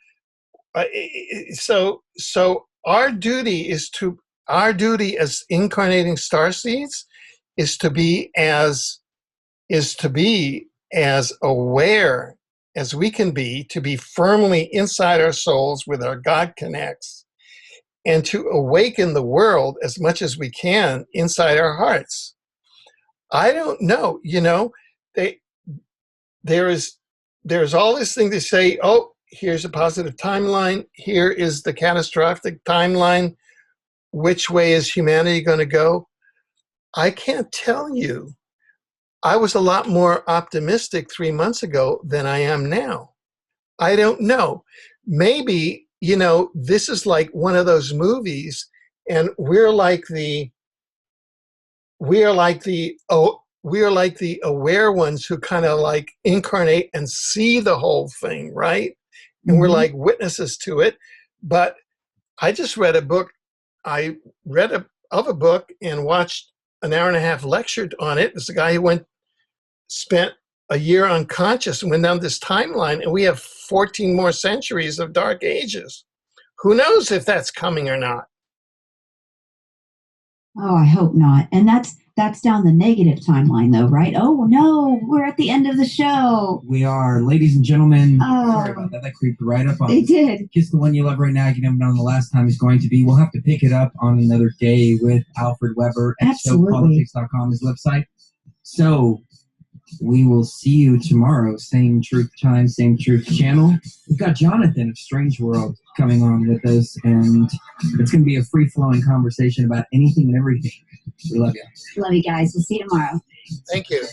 our duty as incarnating starseeds is to be as aware as we can be, to be firmly inside our souls with our God connects, and to awaken the world as much as we can inside our hearts. I don't know, there's all this thing to say, oh, here's a positive timeline, here is the catastrophic timeline, which way is humanity going to go? I can't tell you. I was a lot more optimistic 3 months ago than I am now. I don't know. Maybe, this is like one of those movies, and we're like the aware ones who kind of like incarnate and see the whole thing, right? And we're like witnesses to it. But I just read a book. I read of a book and watched an hour and a half lectured on it. It's a guy who spent a year unconscious and went down this timeline, and we have 14 more centuries of dark ages. Who knows if that's coming or not?
Oh, I hope not. And that's down the negative timeline, though, right? Oh, no, we're at the end of the show.
We are, ladies and gentlemen. Sorry about that. That creeped right up on us.
They did.
Kiss the one you love right now. You never know when the last time is going to be. We'll have to pick it up on another day with Alfred Webre. Exopolitics.com is the website. So we will see you tomorrow. Same truth time, same truth channel. We've got Jonathan of Strange World coming on with us, and it's going to be a free-flowing conversation about anything and everything. We love you.
Love you guys. We'll see you tomorrow.
Thank you.